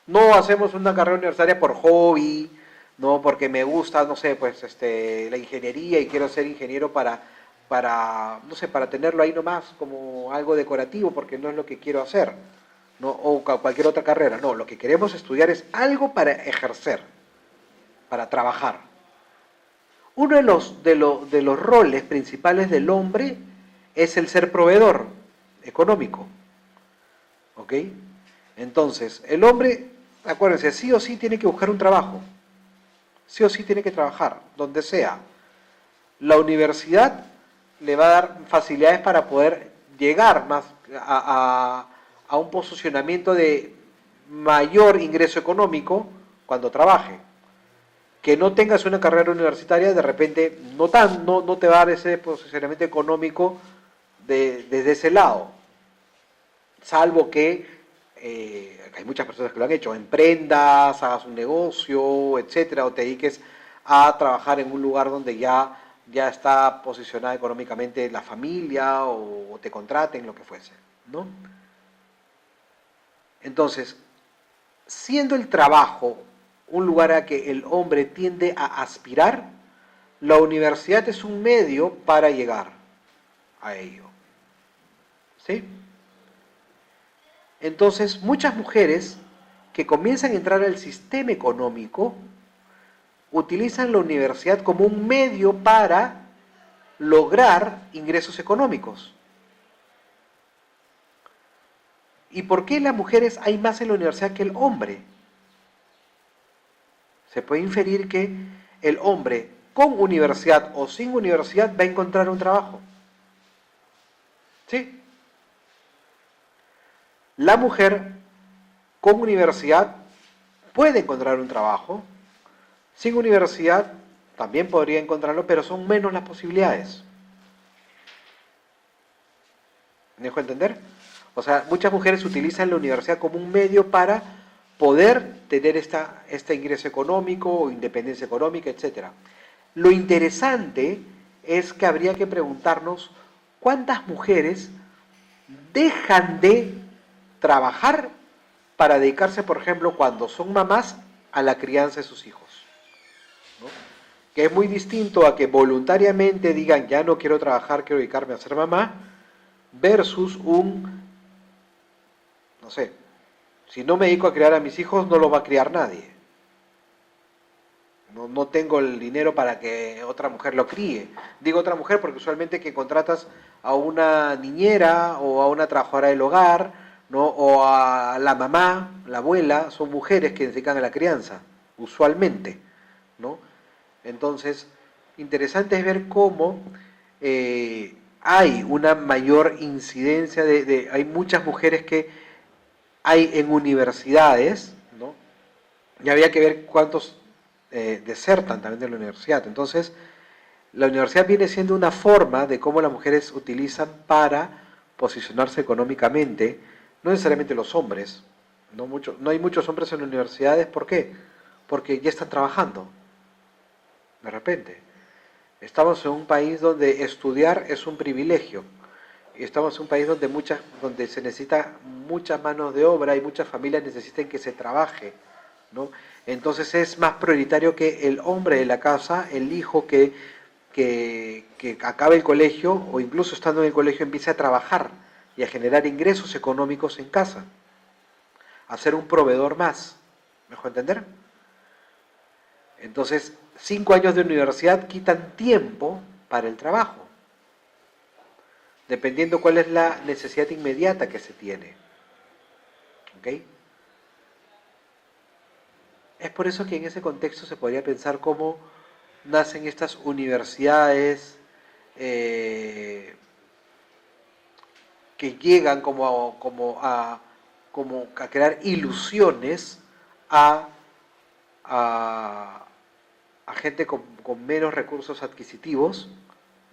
No hacemos una carrera universitaria por hobby, no porque me gusta, no sé, pues la ingeniería y quiero ser ingeniero no sé, para tenerlo ahí nomás como algo decorativo porque no es lo que quiero hacer, ¿no? O cualquier otra carrera. No, lo que queremos estudiar es algo para ejercer, para trabajar. Uno de los roles principales del hombre es el ser proveedor económico. ¿Ok? Entonces, el hombre, acuérdense, sí o sí tiene que buscar un trabajo. sí o sí tiene que trabajar, donde sea. La universidad le va a dar facilidades para poder llegar más a un posicionamiento de mayor ingreso económico cuando trabaje. Que no tengas una carrera universitaria, de repente no te va a dar ese posicionamiento económico desde ese lado. Salvo que hay muchas personas que lo han hecho, emprendas, hagas un negocio, etcétera, o te dediques a trabajar en un lugar donde ya está posicionada económicamente la familia o te contraten, lo que fuese, ¿no? Entonces, siendo el trabajo un lugar a que el hombre tiende a aspirar, la universidad es un medio para llegar a ello. ¿Sí? Entonces, muchas mujeres que comienzan a entrar al sistema económico utilizan la universidad como un medio para lograr ingresos económicos. ¿Y por qué las mujeres hay más en la universidad que el hombre? Se puede inferir que el hombre con universidad o sin universidad va a encontrar un trabajo. ¿Sí? La mujer con universidad puede encontrar un trabajo, sin universidad también podría encontrarlo, pero son menos las posibilidades. ¿Me dejo entender? O sea, muchas mujeres utilizan la universidad como un medio para poder tener este ingreso económico o independencia económica, etc. Lo interesante es que habría que preguntarnos cuántas mujeres dejan de trabajar para dedicarse, por ejemplo, cuando son mamás, a la crianza de sus hijos, ¿no? Que es muy distinto a que voluntariamente digan ya no quiero trabajar, quiero dedicarme a ser mamá, versus no sé, si no me dedico a criar a mis hijos no los va a criar nadie. No tengo el dinero para que otra mujer lo críe. Digo otra mujer porque usualmente que contratas a una niñera o a una trabajadora del hogar, ¿no? O a la mamá, la abuela, son mujeres que se dedican a la crianza, usualmente, ¿no? Entonces, interesante es ver cómo hay una mayor incidencia hay muchas mujeres que hay en universidades, ¿no? Y había que ver cuántos desertan también de la universidad. Entonces, la universidad viene siendo una forma de cómo las mujeres utilizan para posicionarse económicamente, no necesariamente los hombres, no hay muchos hombres en las universidades, ¿por qué? Porque ya están trabajando, de repente. Estamos en un país donde estudiar es un privilegio. Y estamos en un país donde se necesita muchas manos de obra y muchas familias necesitan que se trabaje, ¿no? Entonces es más prioritario que el hombre de la casa, el hijo que acabe el colegio o incluso estando en el colegio empiece a trabajar y a generar ingresos económicos en casa, a ser un proveedor más. ¿Me dejo entender? Entonces, 5 años de universidad quitan tiempo para el trabajo, dependiendo cuál es la necesidad inmediata que se tiene. ¿Ok? Es por eso que en ese contexto se podría pensar cómo nacen estas universidades que llegan como a crear ilusiones a, a, a gente con menos recursos adquisitivos,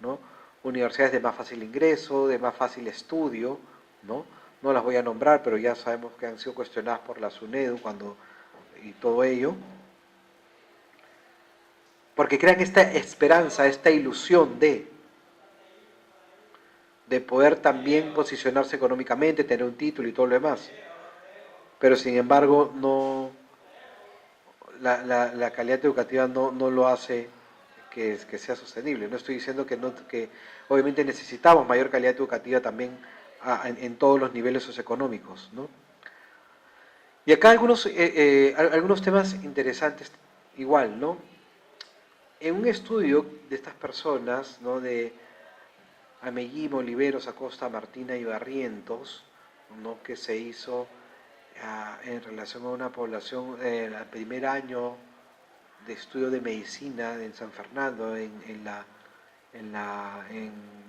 ¿no? Universidades de más fácil ingreso, de más fácil estudio, ¿no? No las voy a nombrar, pero ya sabemos que han sido cuestionadas por la SUNEDU y todo ello, porque crean esta esperanza, esta ilusión de poder también posicionarse económicamente, tener un título y todo lo demás. Pero sin embargo, la calidad educativa no lo hace que sea sostenible. No estoy diciendo que obviamente necesitamos mayor calidad educativa también en todos los niveles socioeconómicos, ¿no? Y acá algunos temas interesantes igual, ¿no? En un estudio de estas personas, ¿no? De Amellín, Oliveros, Acosta, Martina y Barrientos, ¿no? Que se hizo en relación a una población el primer año de estudio de medicina en San Fernando, en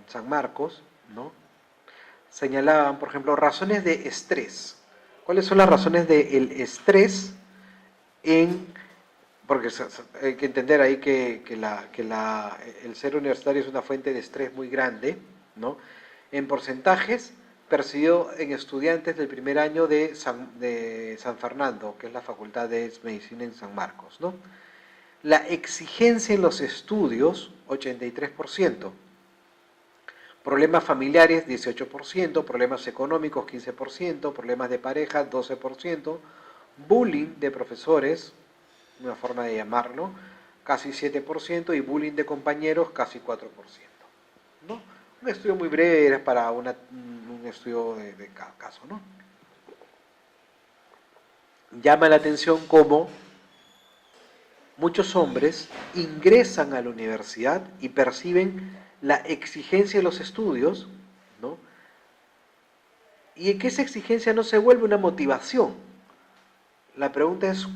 San Marcos, ¿no? Señalaban, por ejemplo, razones de estrés. ¿Cuáles son las razones del estrés en... Porque hay que entender ahí que el ser universitario es una fuente de estrés muy grande, ¿no? En porcentajes, percibido en estudiantes del primer año de San Fernando, que es la Facultad de Medicina en San Marcos, ¿no? La exigencia en los estudios, 83%. Problemas familiares, 18%. Problemas económicos, 15%. Problemas de pareja, 12%. Bullying de profesores, una forma de llamarlo, casi 7%. Y bullying de compañeros, casi 4%. ¿No? Un estudio muy breve, era para un estudio de cada caso, ¿no? Llama la atención cómo muchos hombres ingresan a la universidad y perciben la exigencia de los estudios, ¿no? Y que esa exigencia no se vuelve una motivación. La pregunta es,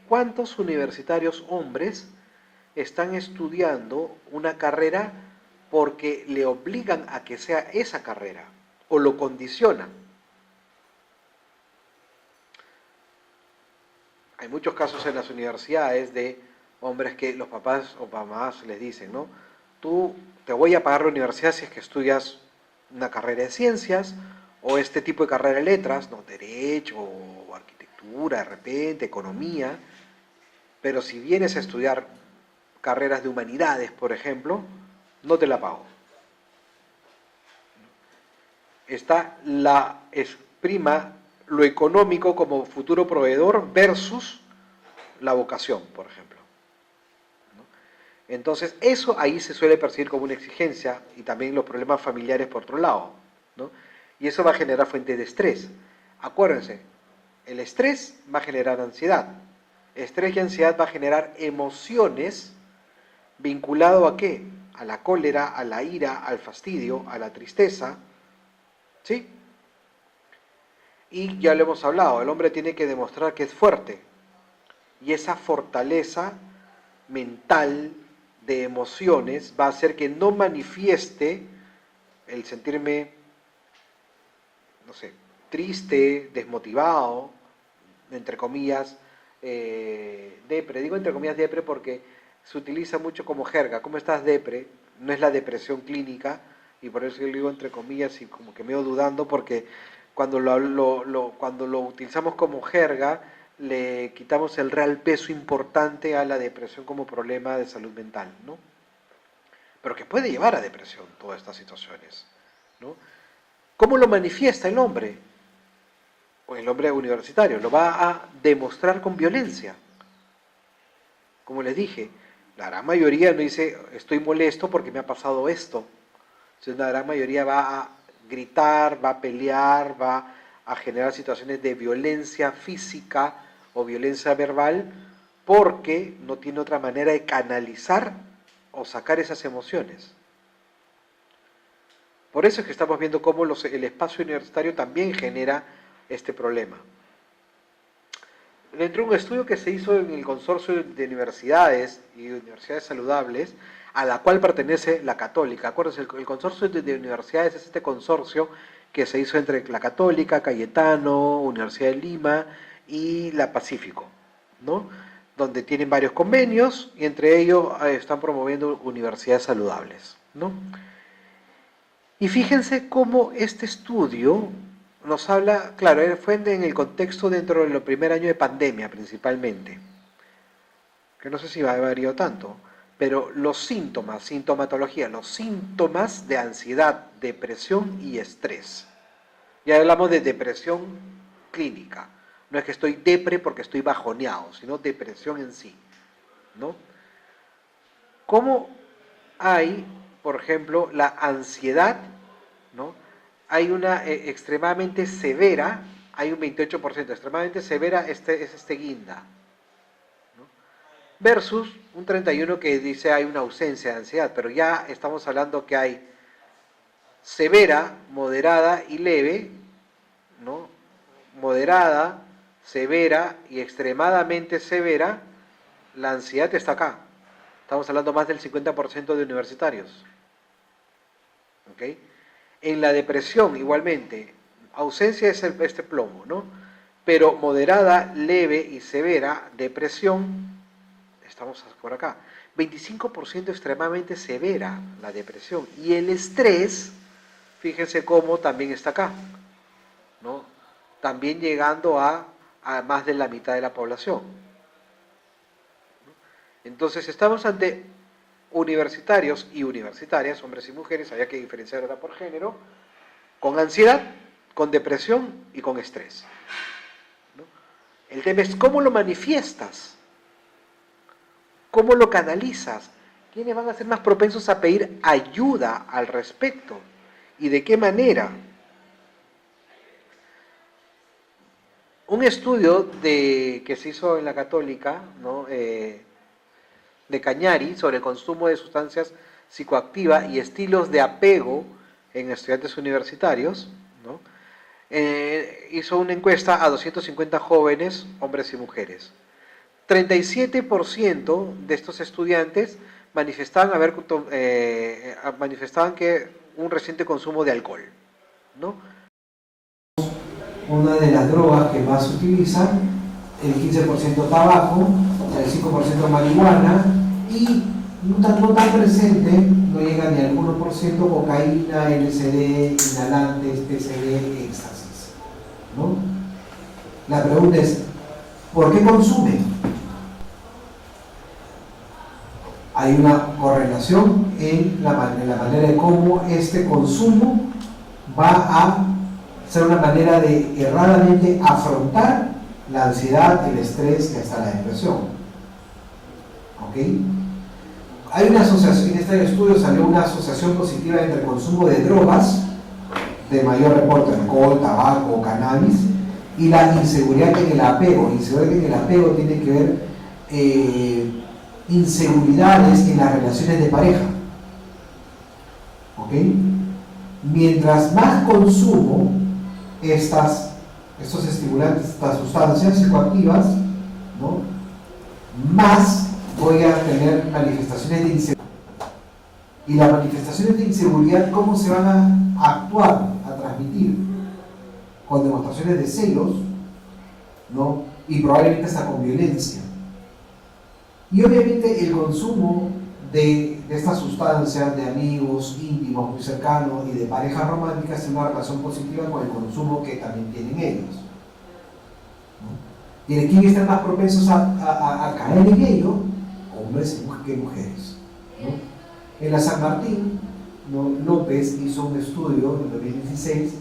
¿cuántos universitarios hombres están estudiando una carrera porque le obligan a que sea esa carrera o lo condicionan? Hay muchos casos en las universidades de hombres que los papás o mamás les dicen, ¿no? Tú te voy a pagar la universidad si es que estudias una carrera de ciencias o este tipo de carrera de letras, ¿no? Derecho o arquitectura, de repente, economía, pero si vienes a estudiar carreras de humanidades, por ejemplo, no te la pago. Está prima lo económico como futuro proveedor versus la vocación, por ejemplo. Entonces, eso ahí se suele percibir como una exigencia y también los problemas familiares por otro lado, ¿no? Y eso va a generar fuentes de estrés. Acuérdense, el estrés va a generar ansiedad. Estrés y ansiedad va a generar emociones vinculado a qué? A la cólera, a la ira, al fastidio, a la tristeza, ¿sí? Y ya lo hemos hablado, el hombre tiene que demostrar que es fuerte. Y esa fortaleza mental de emociones va a hacer que no manifieste el sentirme, no sé, triste, desmotivado, entre comillas, depre. Digo entre comillas depre porque se utiliza mucho como jerga. ¿Cómo estás, depre? No es la depresión clínica, y por eso yo lo digo entre comillas y como que me voy dudando porque cuando cuando lo utilizamos como jerga le quitamos el real peso importante a la depresión como problema de salud mental, ¿no? Pero que puede llevar a depresión todas estas situaciones, ¿no? ¿Cómo lo manifiesta el hombre? O el hombre universitario, lo va a demostrar con violencia. Como les dije, la gran mayoría no dice estoy molesto porque me ha pasado esto. Entonces la gran mayoría va a gritar, va a pelear, va a generar situaciones de violencia física o violencia verbal porque no tiene otra manera de canalizar o sacar esas emociones. Por eso es que estamos viendo cómo el espacio universitario también genera este problema. Dentro de un estudio que se hizo en el consorcio de universidades y universidades saludables, a la cual pertenece la Católica. Acuérdense, el consorcio de universidades es este consorcio que se hizo entre la Católica, Cayetano, Universidad de Lima y la Pacífico, ¿no? Donde tienen varios convenios y entre ellos están promoviendo universidades saludables, ¿no? Y fíjense cómo este estudio nos habla, claro, fue en el contexto dentro del primer año de pandemia principalmente, que no sé si va a variado tanto, pero los síntomas, sintomatología, los síntomas de ansiedad, depresión y estrés. Ya hablamos de depresión clínica, no es que estoy depre porque estoy bajoneado, sino depresión en sí, ¿no? ¿Cómo hay, por ejemplo, la ansiedad, ¿no? Hay una extremadamente severa, hay un 28%, extremadamente severa es este guinda, ¿no? Versus un 31% que dice hay una ausencia de ansiedad, pero ya estamos hablando que hay severa, moderada y leve, ¿no? Moderada, severa y extremadamente severa, la ansiedad está acá. Estamos hablando más del 50% de universitarios. ¿Ok? En la depresión, igualmente, ausencia es este plomo, ¿no? Pero moderada, leve y severa, depresión, estamos por acá. 25% extremadamente severa la depresión. Y el estrés, fíjense cómo también está acá, ¿no? También llegando a más de la mitad de la población. Entonces estamos ante universitarios y universitarias, hombres y mujeres, había que diferenciar ahora por género, con ansiedad, con depresión y con estrés, ¿no? El tema es cómo lo manifiestas, cómo lo canalizas, quiénes van a ser más propensos a pedir ayuda al respecto y de qué manera. Un estudio que se hizo en la Católica, ¿no? De Cañari sobre el consumo de sustancias psicoactivas y estilos de apego en estudiantes universitarios, ¿no? Hizo una encuesta a 250 jóvenes, hombres y mujeres. 37% de estos estudiantes manifestaban que un reciente consumo de alcohol, ¿no? Una de las drogas que más se utilizan, el 15% tabaco, el 5% marihuana y no tan presente, no llega ni al 1% cocaína, LSD, inhalantes, PCB, éxtasis, ¿no? La pregunta es, ¿por qué consumen? Hay una correlación en la manera de cómo este consumo va a ser una manera de erradamente afrontar la ansiedad, el estrés y hasta la depresión. ¿Ok? Hay una asociación, en este estudio salió una asociación positiva entre el consumo de drogas, de mayor reporte, alcohol, tabaco, cannabis, y la inseguridad en el apego. Inseguridad en el apego tiene que ver inseguridades en las relaciones de pareja. ¿Ok? Mientras más consumo estos estimulantes, estas sustancias psicoactivas, ¿no? Más voy a tener manifestaciones de inseguridad. Y las manifestaciones de inseguridad, ¿cómo se van a actuar, a transmitir? Con demostraciones de celos, ¿no? Y probablemente hasta con violencia. Y obviamente el consumo de estas sustancias, de amigos íntimos muy cercanos y de parejas románticas, tiene una relación positiva con el consumo que también tienen ellos, ¿no? ¿Y de quién están más propensos a caer en ello? Hombres que mujeres, ¿no? En la San Martín, ¿no? López hizo un estudio en 2016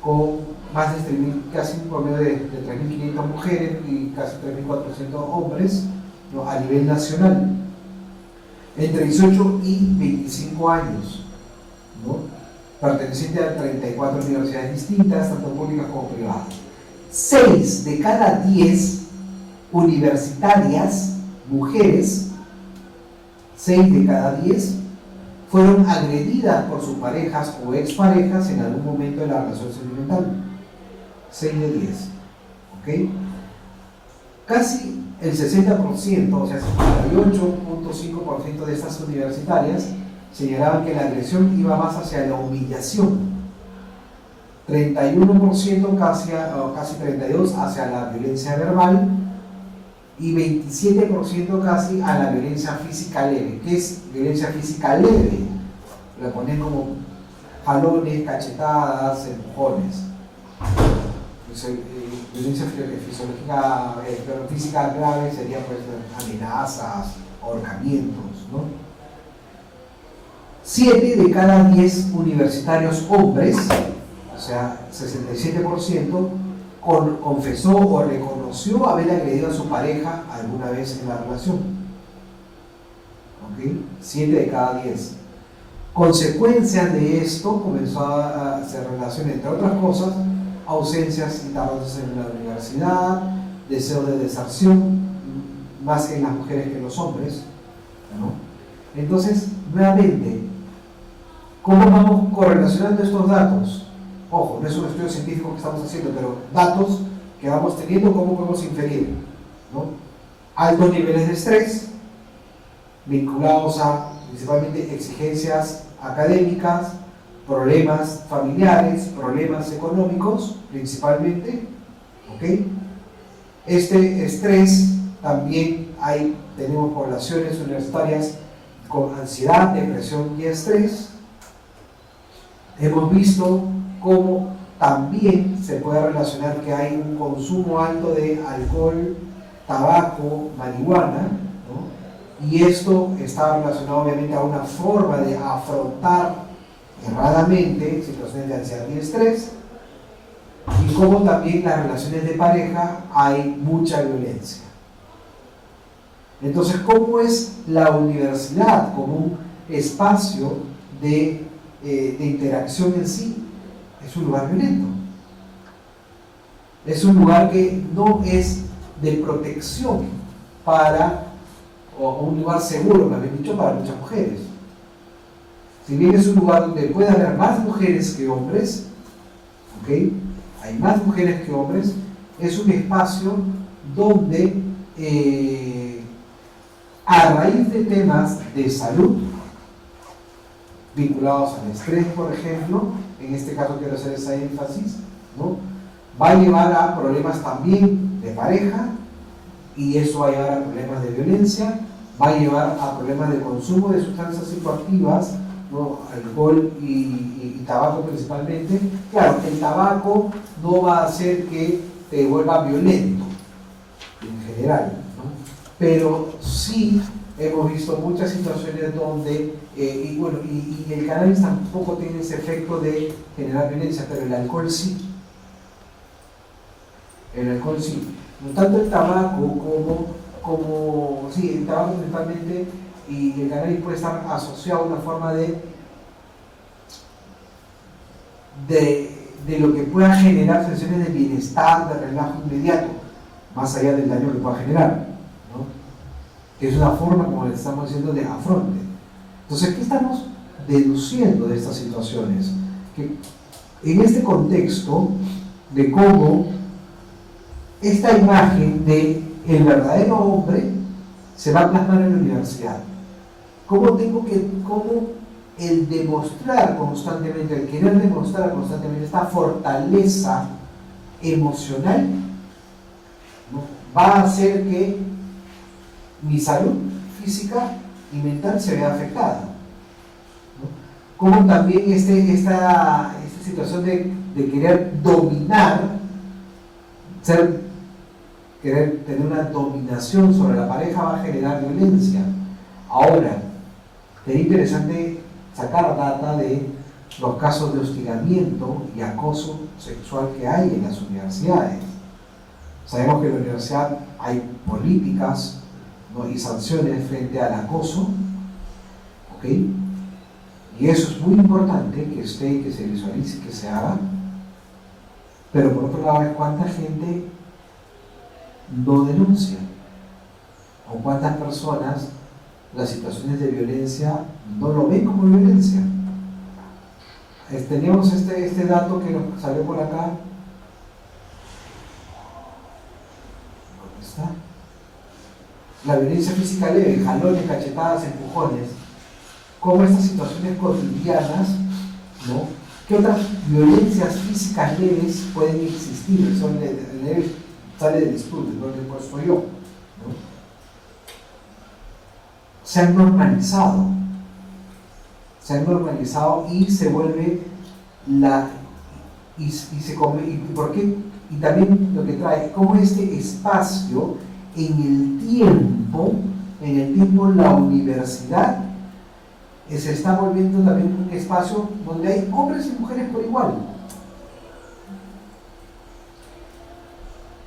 con más de 3.000, casi un promedio de 3.500 mujeres y casi 3.400 hombres, ¿no? A nivel nacional, entre 18 y 25 años, ¿no? Perteneciente a 34 universidades distintas, tanto públicas como privadas. 6 de cada 10 universitarias, mujeres, 6 de cada 10 fueron agredidas por sus parejas o exparejas en algún momento de la relación sentimental. 6 de 10. ¿Ok? Casi el 60%, o sea, 58.5% de estas universitarias señalaban que la agresión iba más hacia la humillación, 31% casi 32% hacia la violencia verbal y 27% casi a la violencia física leve. ¿Qué es violencia física leve? Lo ponen como jalones, cachetadas, empujones. Violencia fisiológica, pero física grave sería pues amenazas, ahorcamientos, ¿no? 7 de cada 10 universitarios hombres, o sea, 67%, confesó o reconoció haber agredido a su pareja alguna vez en la relación. ¿Ok? 7 de cada 10. Consecuencias de esto comenzó a hacer relación, entre otras cosas, ausencias y tardanzas en la universidad, deseo de deserción, más en las mujeres que en los hombres, ¿no? Entonces, nuevamente, ¿cómo vamos correlacionando estos datos? Ojo, no es un estudio científico que estamos haciendo, pero datos que vamos teniendo, ¿cómo podemos inferir? ¿No? altos niveles de estrés vinculados a principalmente exigencias académicas, problemas familiares, problemas económicos principalmente, ¿ok? Este estrés también tenemos poblaciones universitarias con ansiedad, depresión y estrés. Hemos visto cómo también se puede relacionar que hay un consumo alto de alcohol, tabaco, marihuana, ¿no? Y esto está relacionado obviamente a una forma de afrontar erradamente situaciones de ansiedad y estrés, y cómo también en las relaciones de pareja hay mucha violencia. Entonces, ¿cómo es la universidad como un espacio de interacción en sí? Es un lugar violento. Es un lugar que no es de protección o un lugar seguro, me habéis dicho, para muchas mujeres. Si bien es un lugar donde puede haber más mujeres que hombres, ¿ok? Hay más mujeres que hombres, es un espacio donde a raíz de temas de salud vinculados al estrés, por ejemplo, en este caso quiero hacer ese énfasis, ¿no? Va a llevar a problemas también de pareja, y eso va a llevar a problemas de violencia, va a llevar a problemas de consumo de sustancias psicoactivas, ¿no? Alcohol y tabaco principalmente. Claro, el tabaco no va a hacer que te vuelva violento en general, ¿no? Pero sí hemos visto muchas situaciones donde, y el cannabis tampoco tiene ese efecto de generar violencia, pero el alcohol sí. El alcohol sí. No tanto el tabaco sí, el tabaco principalmente, y el cannabis puede estar asociado a una forma de lo que pueda generar sensaciones de bienestar, de relajo inmediato, más allá del daño que pueda generar, ¿no? Que es una forma, como le estamos diciendo, de afronte. Entonces, ¿qué estamos deduciendo de estas situaciones? Que en este contexto de cómo esta imagen de el verdadero hombre se va a plasmar en la universidad. ¿Cómo el demostrar constantemente, el querer demostrar constantemente esta fortaleza emocional, ¿no? Va a hacer que mi salud física y mental se vea afectada, ¿no? Como también esta situación de querer dominar, querer tener una dominación sobre la pareja va a generar violencia. Ahora, sería interesante sacar data de los casos de hostigamiento y acoso sexual que hay en las universidades. Sabemos que en la universidad hay políticas, ¿no? Y sanciones frente al acoso, ¿ok? Y eso es muy importante que esté, que se visualice, que se haga. Pero por otro lado, es cuánta gente no denuncia, o cuántas personas las situaciones de violencia no lo ven como violencia. Teníamos este dato que nos salió por acá. ¿Dónde está? La violencia física leve, jalones, cachetadas, empujones. Cómo estas situaciones cotidianas, ¿no? ¿Qué otras violencias físicas leves pueden existir? Son leves, sale del estudio, donde he puesto yo, ¿no? Se han normalizado y se vuelve ¿por qué? Y también lo que trae, como este espacio en el tiempo, la universidad se está volviendo también un espacio donde hay hombres y mujeres por igual.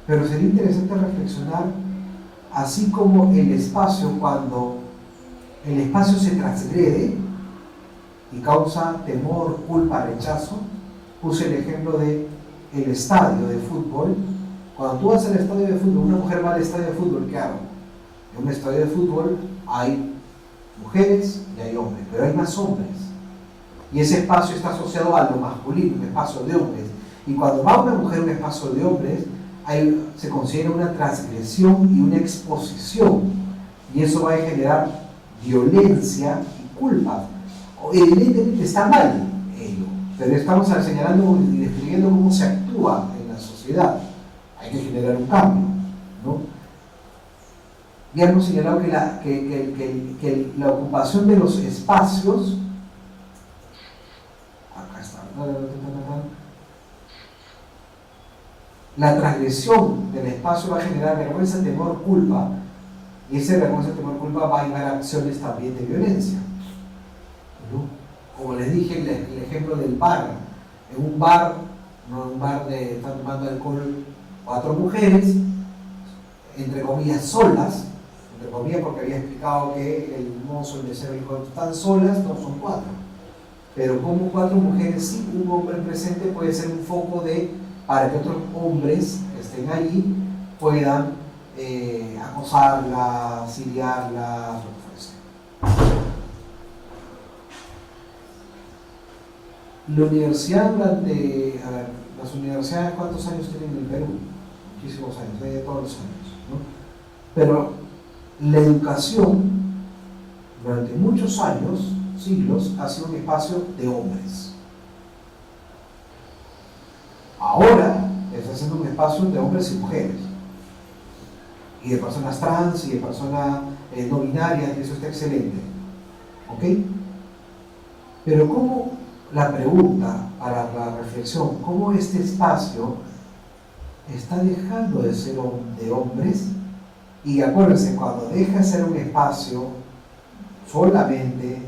Pero sería interesante reflexionar, así como el espacio, cuando el espacio se transgrede y causa temor, culpa, rechazo. Puse el ejemplo del estadio de fútbol. Cuando tú vas al estadio de fútbol, una mujer va al estadio de fútbol, ¿qué hago? En un estadio de fútbol hay mujeres y hay hombres, pero hay más hombres. Y ese espacio está asociado a lo masculino, un espacio de hombres. Y cuando va una mujer a un espacio de hombres, se considera una transgresión y una exposición, y eso va a generar violencia y culpa. Evidentemente está mal ello, pero estamos señalando y describiendo cómo se actúa en la sociedad. Hay que generar un cambio, ¿no? Ya hemos señalado que la ocupación de los espacios, acá está, la transgresión del espacio va a generar vergüenza, temor, culpa, y ese vergüenza, temor, culpa va a llevar a acciones también de violencia, ¿no? Como les dije, el ejemplo del bar. En un bar, no un bar de están tomando alcohol 4 mujeres, entre comillas solas, entre comillas porque había explicado que el mozo, el mesero dijo, están solas, no son 4. Pero como 4 mujeres sin un hombre presente puede ser un foco para que otros hombres que estén allí puedan acosarlas, siriarlas, lo que fuese. La universidad las universidades, ¿cuántos años tienen en el Perú? Muchísimos años, de todos los años, ¿no? Pero la educación durante muchos años, siglos, ha sido un espacio de hombres. Ahora está siendo un espacio de hombres y mujeres, y de personas trans y de personas no binarias, y eso está excelente, ¿ok? Pero ¿cómo? La pregunta para la reflexión, ¿cómo este espacio está dejando de ser de hombres? Y acuérdense, cuando deja de ser un espacio solamente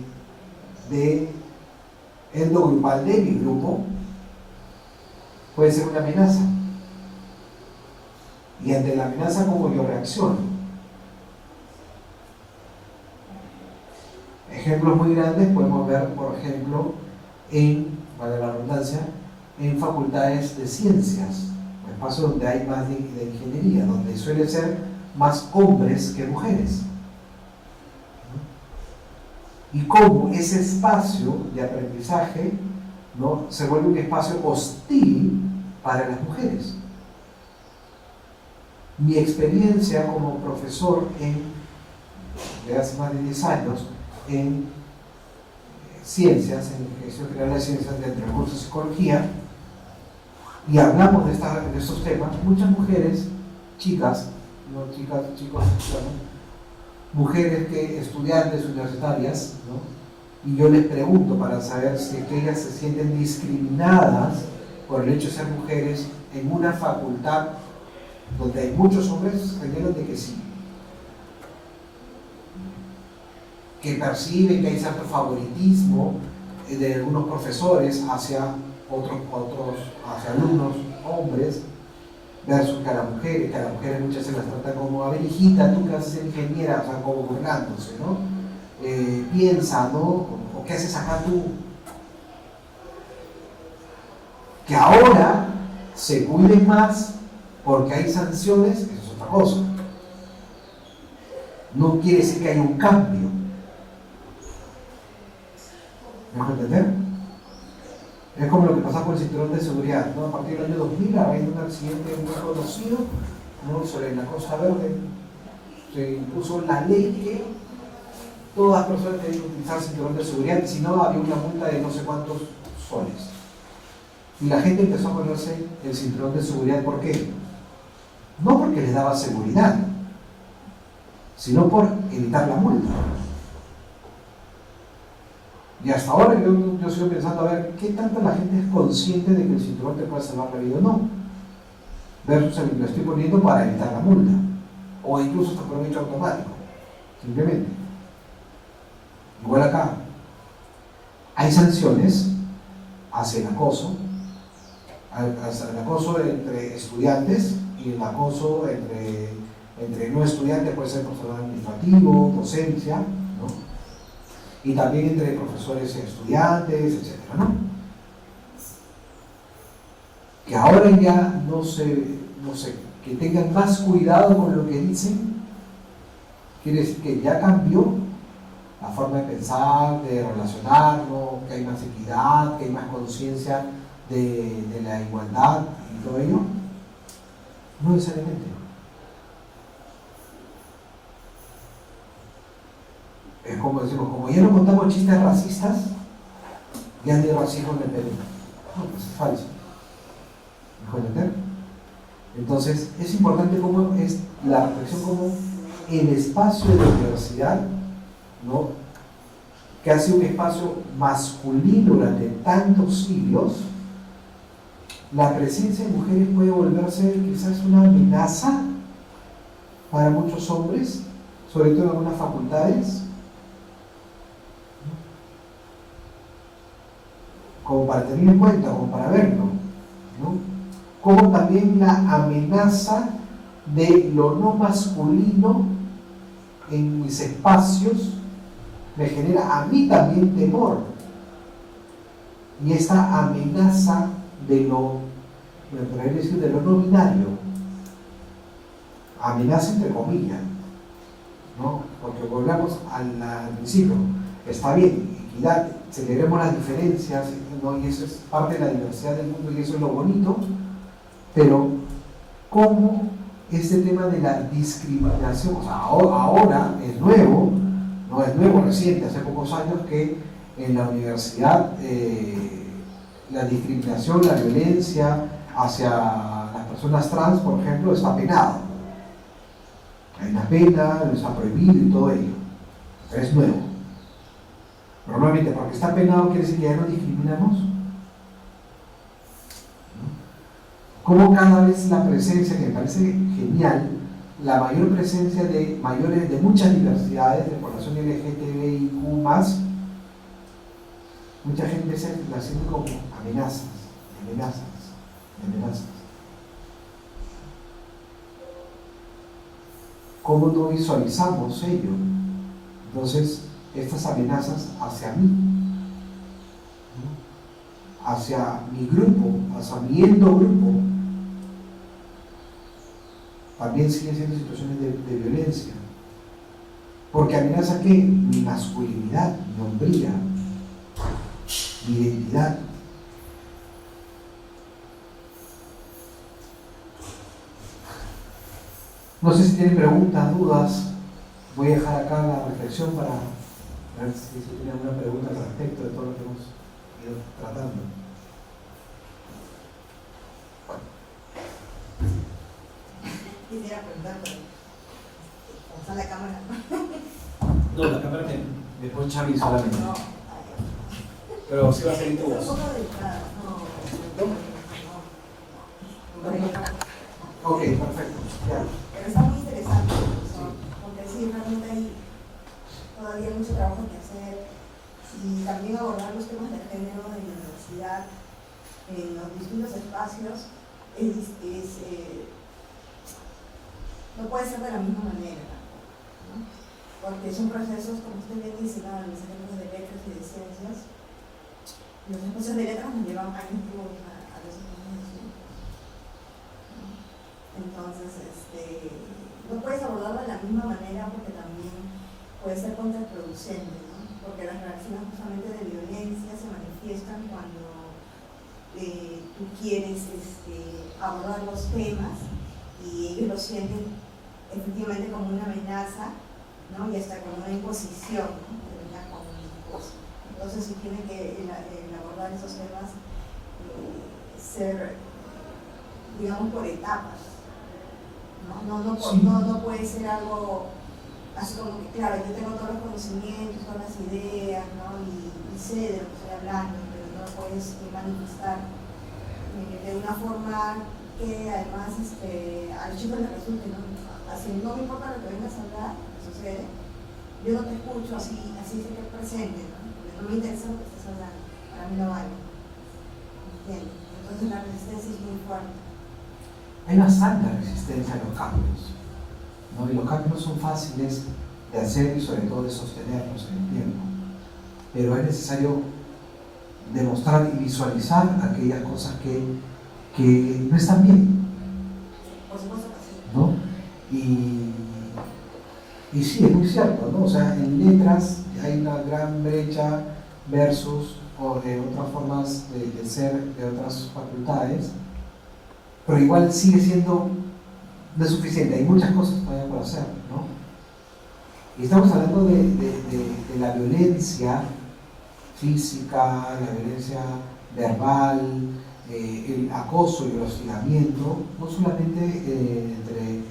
de endogrupal de mi grupo, puede ser una amenaza. Y ante la amenaza, ¿cómo yo reacciono? Ejemplos muy grandes podemos ver, por ejemplo, para la redundancia, en facultades de ciencias, espacios donde hay más de ingeniería, donde suele ser más hombres que mujeres. Y cómo ese espacio de aprendizaje, ¿no?, se vuelve un espacio hostil para las mujeres. Mi experiencia como profesor de hace más de 10 años en ciencias, en la Dirección General de Ciencias de Recursos y Psicología, y hablamos de estos temas, muchas mujeres, chicos, mujeres estudiantes universitarias, ¿no?, y yo les pregunto para saber si ellas se sienten discriminadas por el hecho de ser mujeres en una facultad donde hay muchos hombres, señalan de que sí, que perciben que hay cierto favoritismo de algunos profesores hacia hacia alumnos hombres, versus que a las mujeres muchas se las tratan como, a ver hijita, tú que vas a ser ingeniera, o sea, como burlándose, ¿no? Piensa, ¿no? ¿O qué haces acá tú? Que ahora se cuiden más porque hay sanciones, eso es otra cosa. No quiere decir que haya un cambio. ¿Me dejo entender? Es como lo que pasó con el cinturón de seguridad, ¿no? A partir del año 2000, a raíz de un accidente muy conocido, ¿no?, sobre la Costa Verde, se impuso la ley que todas las personas tenían que utilizar cinturón de seguridad, y si no, había una multa de no sé cuántos soles. Y la gente empezó a ponerse el cinturón de seguridad, ¿por qué? No porque les daba seguridad, sino por evitar la multa. Y hasta ahora yo sigo pensando, a ver, ¿qué tanto la gente es consciente de que el cinturón te puede salvar la vida o no? Versus lo estoy poniendo para evitar la multa, o incluso hasta por un hecho automático, simplemente. Igual acá, hay sanciones hacia el acoso entre estudiantes, y el acoso entre no estudiantes, puede ser personal administrativo, docencia, ¿no?, y también entre profesores y estudiantes, etc., ¿no? Que ahora ya no sé, que tengan más cuidado con lo que dicen, quiere decir que ya cambió la forma de pensar, de relacionarnos, que hay más equidad, que hay más conciencia de la igualdad y todo ello. No necesariamente. Es como decimos, como ya no contamos chistes racistas, ya no hay racismo en el Perú. No, pues es falso. ¿Me pueden entender? Entonces, es importante cómo es la reflexión, como el espacio de la universidad, ¿no?, que ha sido un espacio masculino durante tantos siglos, la presencia de mujeres puede volverse quizás una amenaza para muchos hombres, sobre todo en algunas facultades, como para tener en cuenta, como para verlo, ¿no? Como también la amenaza de lo no masculino en mis espacios me genera a mí también temor. Y esta amenaza de lo, me atrevería a decir, de lo no binario, amenaza entre comillas, ¿no? Porque volvemos al principio, está bien, equidad, celebremos las diferencias, ¿no? Y eso es parte de la diversidad del mundo y eso es lo bonito, pero ¿cómo este tema de la discriminación, o sea, ahora es nuevo, no es nuevo, reciente, hace pocos años que en la universidad la discriminación, la violencia hacia las personas trans, por ejemplo, está penado. Hay una pena, está prohibido y todo ello. Es nuevo. Normalmente, porque está penado quiere decir que ya no discriminamos. Como cada vez la presencia, que me parece genial, la mayor presencia de mayores de muchas diversidades, de población LGTBIQ+, mucha gente se la siente como amenazas. ¿Cómo no visualizamos ello? Entonces, estas amenazas hacia mí, ¿no?, hacia mi grupo, hacia mi endogrupo, también siguen siendo situaciones de violencia. Porque amenaza ¿qué? Mi masculinidad, mi hombría, mi identidad. No sé si tienen preguntas, dudas. Voy a dejar acá la reflexión para ver si tienen alguna pregunta al respecto de todo lo que hemos ido tratando. Quisiera preguntar, pero ¿cómo está la cámara? No, la cámara que Después Xavi solamente. No, pero sí va a ser en tu es un voz. poco delicada. Ok, perfecto. Ya. Pero está muy interesante, porque sí, realmente hay todavía mucho trabajo que hacer y también abordar los temas de género en la universidad, en los distintos espacios, no puede ser de la misma manera, ¿no? Porque son procesos, como usted bien dice, ¿no?, en los ejemplos de letras y de ciencias. Los espacios de letras nos llevan años luz a los espacios de ciencias, ¿no? Entonces, no puedes abordarlo de la misma manera porque también puede ser contraproducente, ¿no? Porque las reacciones justamente de violencia se manifiestan cuando tú quieres abordar los temas y ellos lo sienten efectivamente como una amenaza, ¿no?, y hasta como una imposición, ¿no?, termina como una imposición. Entonces sí tiene que el abordar esos temas ser, digamos, por etapas, no puede ser algo así como que, claro, yo tengo todos los conocimientos, todas las ideas, ¿no?, y sé de lo que estoy hablando, pero no lo puedes manifestar de una forma que además a los chicos les resulte, ¿no?, así no me importa lo que vengas a hablar, que sucede, yo no te escucho, así sé que es presente, ¿no?, porque no me interesa lo que estás hablando, para mí no vale, ¿entiendes? Entonces la resistencia es muy fuerte. Hay bastante resistencia a los cambios, ¿no? Y los cambios son fáciles de hacer y sobre todo de sostenerlos en el tiempo, pero es necesario demostrar y visualizar aquellas cosas que no están bien, Por supuesto que sí. ¿no? Y sí, es muy cierto, ¿no? O sea, en letras hay una gran brecha versus o de otras formas de ser de otras facultades, pero igual sigue siendo no es suficiente, hay muchas cosas todavía por hacer, ¿no? Y estamos hablando de la violencia física, la violencia verbal, el acoso y el hostigamiento, no solamente entre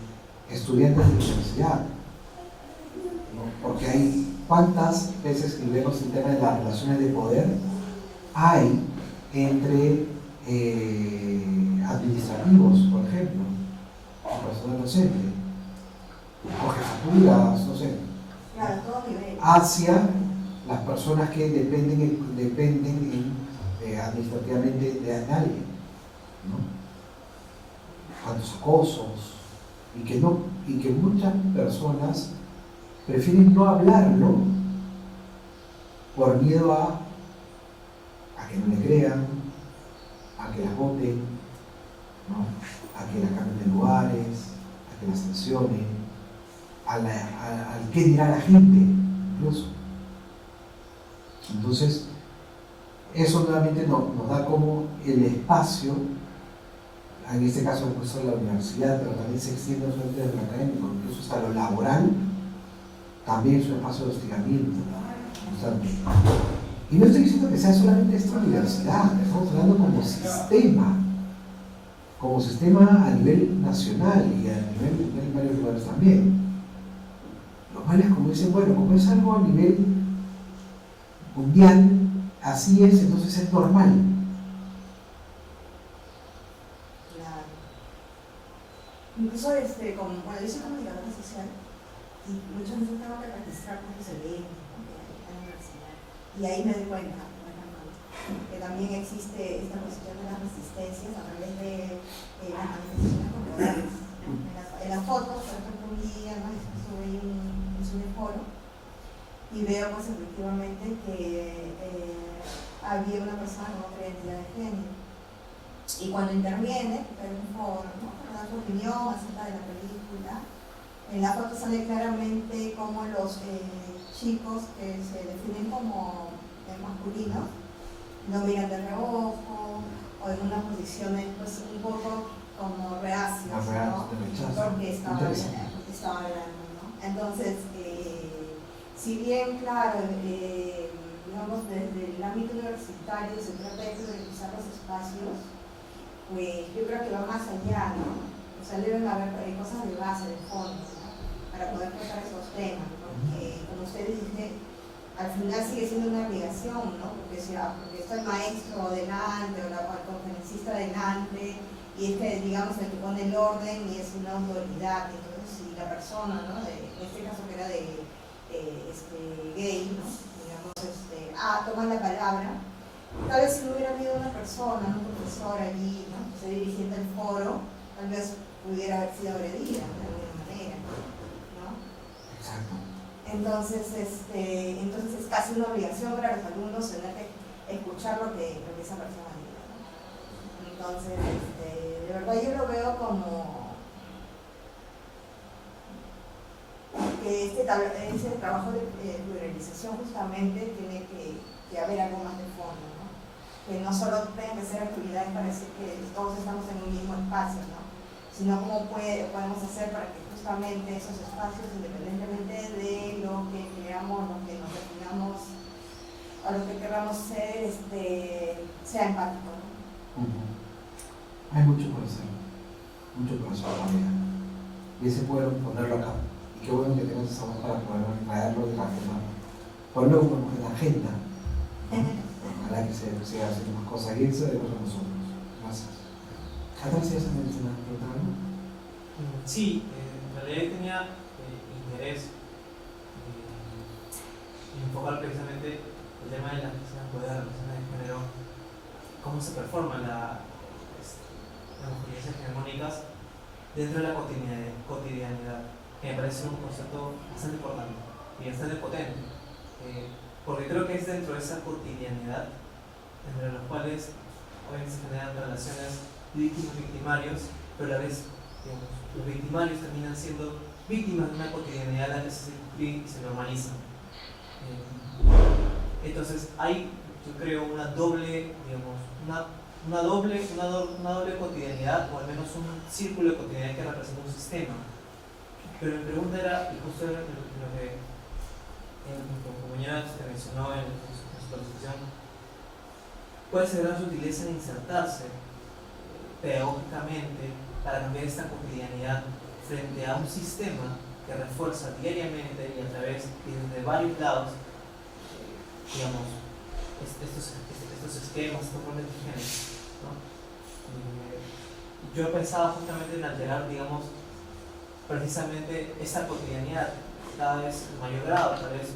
estudiantes de universidad, ¿no? Porque hay cuántas veces que vemos el tema de las relaciones de poder hay entre administrativos, por ejemplo, o personal docente, o jefaturas, no sé, Claro, todo nivel. hacia las personas que dependen administrativamente de alguien, ¿no? Cuántos acosos, y que muchas personas prefieren no hablarlo por miedo a que no le crean, a que las voten, ¿no? A que las cambien de lugares, a que las sancionen, al qué dirá la gente, incluso. Entonces, eso nuevamente nos da como el espacio, en este caso el profesor de la universidad, pero también se extiende solamente desde lo académico, incluso hasta lo laboral, también es un espacio de hostigamiento constante. Y no estoy diciendo que sea solamente esta universidad, estamos hablando como sistema a nivel nacional y a nivel en varios lugares también. Los males, como dicen, bueno, como es algo a nivel mundial, así es, entonces es normal. Claro. Incluso, como, bueno, yo soy comunicadora social y muchas veces tengo que registrar cuando se leen en la universidad. Y ahí me doy cuenta, por ejemplo, que también existe esta cuestión de las resistencias a través de las manifestaciones corporales. En las fotos, por ejemplo, un día ¿no? Estuve en un foro y veo pues efectivamente que había una persona con otra identidad de género. Y cuando interviene, en un foro, ¿no? Para dar su opinión acerca de la película, en la foto sale claramente como los chicos que se definen como masculinos no miran de reojo o en unas posiciones pues un poco como reacios, ¿no? Porque estaban hablando, ¿no? Entonces, si bien, claro, digamos, desde el ámbito universitario se trata de priorizar los espacios, pues yo creo que va más allá, ¿no? O sea, deben haber cosas de base, de fondo, ¿no? Para poder tratar esos temas, porque, como ustedes dicen, al final sigue siendo una obligación, ¿no? Porque está el maestro delante o el conferencista delante, y es que, digamos, el que pone el orden y es una autoridad. Entonces, si la persona, ¿no? En este caso que era de gay, ¿no? Digamos, toma la palabra, tal vez si no hubiera habido una persona, un profesor allí, ¿no? Que esté dirigiendo el foro, tal vez pudiera haber sido agredida de alguna manera, ¿no? Exacto. Entonces es casi una obligación para los alumnos tener que escuchar lo que esa persona diga, ¿no? Entonces, de verdad yo lo veo como que ese trabajo de pluralización justamente tiene que haber algo más de fondo, ¿no? Que no solo tengan que ser actividades para decir que todos estamos en un mismo espacio, ¿no? Sino cómo podemos hacer para que justamente esos espacios, independientemente de lo que creamos, lo que nos definamos o lo que queramos ser, sea empático, ¿no? Hay mucho por hacer todavía. Y ese puede ponerlo acá. Y qué bueno que tengas esa voz para poder traerlo y reafirmarlo. Ponerlo como en la agenda. Ojalá que se siga haciendo más cosas y eso de nosotros. Gracias. ¿Atrás ibas a mencionar algo? Sí, en realidad yo tenía interés en enfocar precisamente el tema de las relaciones de género, cómo se performan las mujeres hegemónicas dentro de la cotidianidad, que me parece un concepto bastante importante y bastante potente, porque creo que es dentro de esa cotidianidad entre los cuales obviamente se generan relaciones víctimas-victimarios, pero a la vez, digamos, los victimarios terminan siendo víctimas de una cotidianidad a la que se circunscribe y se normaliza. Entonces hay, yo creo, una doble, digamos, una doble cotidianidad, o al menos un círculo de cotidianidad que representa un sistema. Pero mi pregunta era, y justo era lo que mi compañera mencionó en su presentación, ¿cuál será su utilidad en insertarse pedagógicamente para cambiar esta cotidianidad frente a un sistema que refuerza diariamente y a través y desde varios lados, digamos, estos esquemas, estos roles de género, ¿no? Yo pensaba justamente en alterar, digamos, precisamente esta cotidianidad cada vez en mayor grado, a través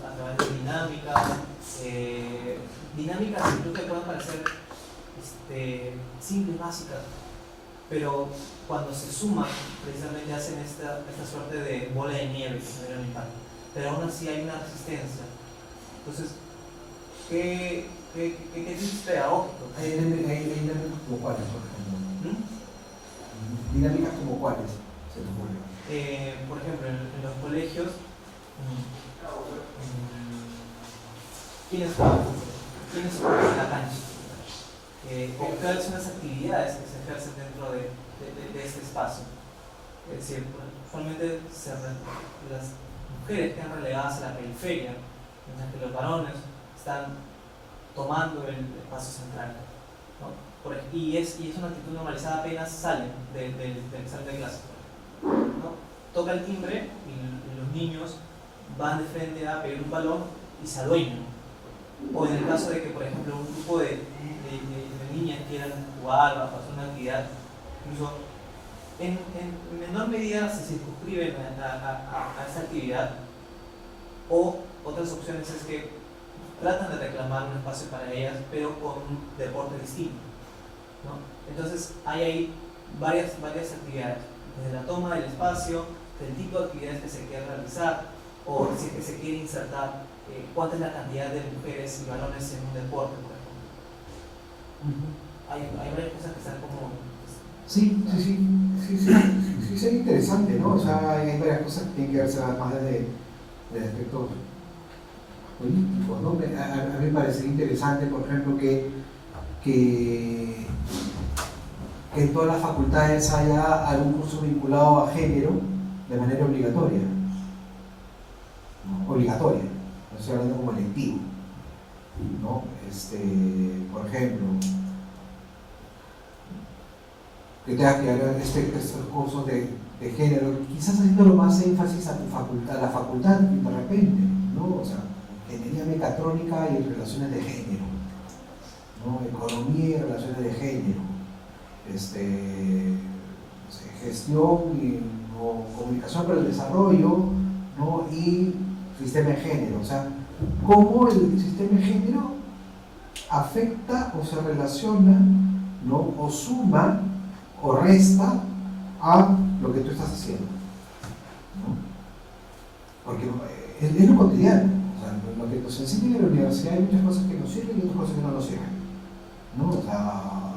de dinámicas incluso que pueden parecer simples, básicas, pero cuando se suman, precisamente hacen esta suerte de bola de nieve que genera un impacto. Pero aún así hay una resistencia. Entonces, ¿qué tips pedagógicos? Hay dinámicas como cuáles, por ejemplo. Dinámicas como cuáles, se te ocurre. Por ejemplo, en los colegios, ¿quiénes juegan en la cancha? O cuáles son las actividades que se ejercen dentro de este espacio. Es decir, usualmente las mujeres quedan relegadas a la periferia, mientras que los varones están tomando el espacio central, ¿no? Y es una actitud normalizada apenas salen del salón de clase, ¿no? Toca el timbre y los niños van de frente a pedir un balón y se adueñan. O en el caso de que, por ejemplo, un grupo de niñas quieran jugar o hacer una actividad, incluso en menor medida se circunscriben a esa actividad, o otras opciones es que tratan de reclamar un espacio para ellas, pero con un deporte distinto, ¿no? Entonces hay ahí varias actividades, desde la toma del espacio, del tipo de actividades que se quiere realizar, o si es que se quiere insertar, cuánta es la cantidad de mujeres y varones en un deporte, por ejemplo. Hay varias cosas que están como... Sí, sería interesante, ¿no? O sea, hay varias cosas que tienen que verse más desde aspectos políticos, ¿no? A mí me parecería interesante, por ejemplo, que en todas las facultades haya algún curso vinculado a género de manera obligatoria. ¿No? Obligatoria, no estoy hablando como electivo, ¿no? Por ejemplo, que tenga que haber estos cursos de género, quizás haciéndolo más énfasis a la facultad de repente, ¿no? O sea, ingeniería mecatrónica y relaciones de género, ¿no? Economía y relaciones de género, no sé, gestión o comunicación para el desarrollo, ¿no? Y sistema de género, o sea, cómo el sistema de género afecta o se relaciona, ¿no? O suma o resta a lo que tú estás haciendo, ¿no? Porque es lo cotidiano, o sea, lo que nos enseña en la universidad hay muchas cosas que nos sirven y otras cosas que no nos sirven, ¿no? O sea,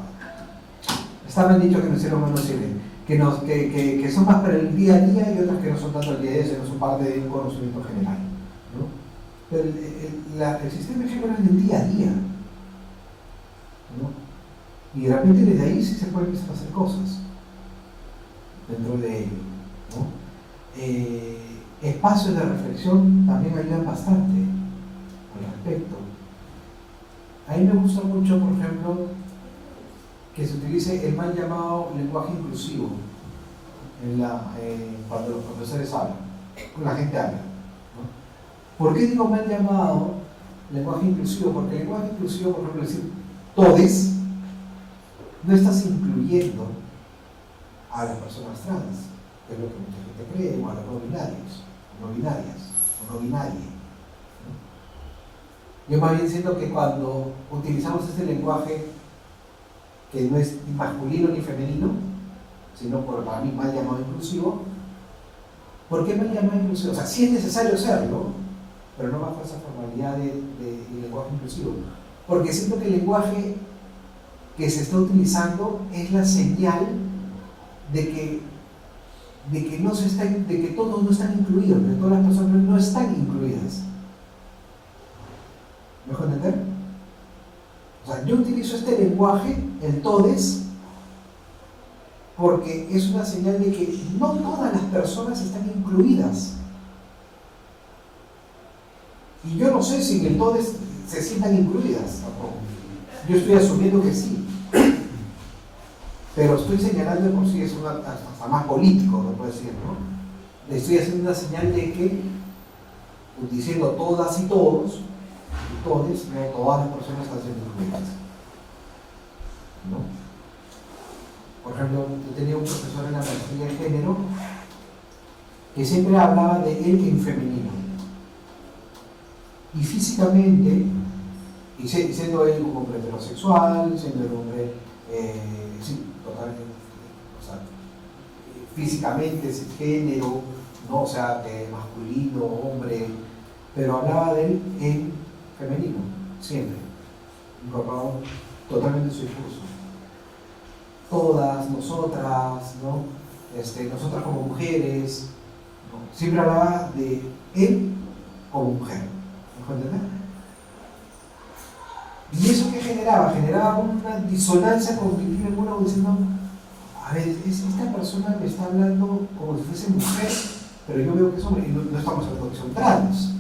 está bien dicho que nos sirven o no nos sirven, que son más para el día a día y otras que no son tanto el día a día, sino son parte de un conocimiento general, ¿no? Pero el sistema de género es del día a día, ¿no? Y de repente desde ahí sí se puede empezar a hacer cosas dentro de ello, ¿no? Espacios de reflexión también ayudan bastante al respecto. A mí me gusta mucho, por ejemplo, que se utilice el mal llamado lenguaje inclusivo cuando los profesores hablan, cuando la gente habla, ¿no? ¿Por qué digo mal llamado lenguaje inclusivo? Porque el lenguaje inclusivo, por ejemplo, decir todes, no estás incluyendo a las personas trans, que es lo que mucha gente cree, o a los no binarios, o no binarias, o no binarie, ¿no? Yo más bien siento que cuando utilizamos este lenguaje que no es ni masculino ni femenino, sino para mí mal llamado inclusivo, ¿por qué mal llamado inclusivo? O sea, sí es necesario serlo, pero no bajo esa formalidad de lenguaje inclusivo, porque siento que el lenguaje que se está utilizando es la señal de que todos no están incluidos, de que todas las personas no están incluidas. ¿Me dejo entender? O sea, yo utilizo este lenguaje el todes, porque es una señal de que no todas las personas están incluidas. Y yo no sé si en el todes se sientan incluidas tampoco. Yo estoy asumiendo que sí. Pero estoy señalando por si es hasta más político, no puedo decir, ¿no? Le estoy haciendo una señal de que, diciendo todas y todos, y todes, no todas las personas están siendo incluidas, ¿no? Por ejemplo, yo tenía un profesor en la maestría de género que siempre hablaba de él en femenino. Y físicamente, y siendo él un hombre heterosexual, siendo el hombre, sí, totalmente, o sea, físicamente es el género, ¿no? O sea, de masculino, hombre, pero hablaba de él en femenino, siempre, incorporado totalmente en su discurso. Todas, nosotras, ¿no? Nosotras como mujeres, ¿no? Siempre hablaba de él como mujer, ¿me puedo entender? ¿Y eso qué generaba? Generaba una disonancia cognitiva en uno diciendo, a ver, esta persona me está hablando como si fuese mujer, pero yo veo que es hombre, y no estamos hablando que son trans.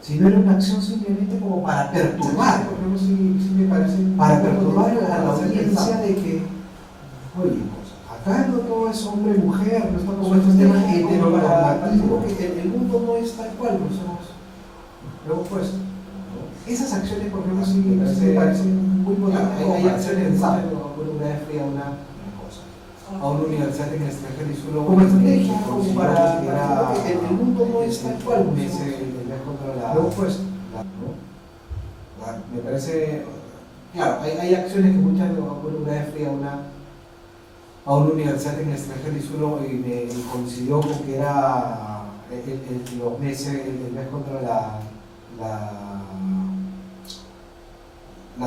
Sino era una acción simplemente como para perturbar, por ejemplo, sí me parece, para perturbar a la audiencia de que, oye, acá no todo es hombre y mujer, no está como estos temas heteronormativos, que el mundo no es tal cual, lo hemos puesto. Esas acciones, por ejemplo, sí me parecen muy potentes. Hay acciones, ¿sabes? Una vez fui a una universidad en el extranjero y solo como estrategia, como para que el mundo no es tal cual. Lo hemos puesto. Me parece, claro, hay acciones que muchas veces, una vez fui a una universidad en el extranjero y me coincidió con que era los meses, el mes contra la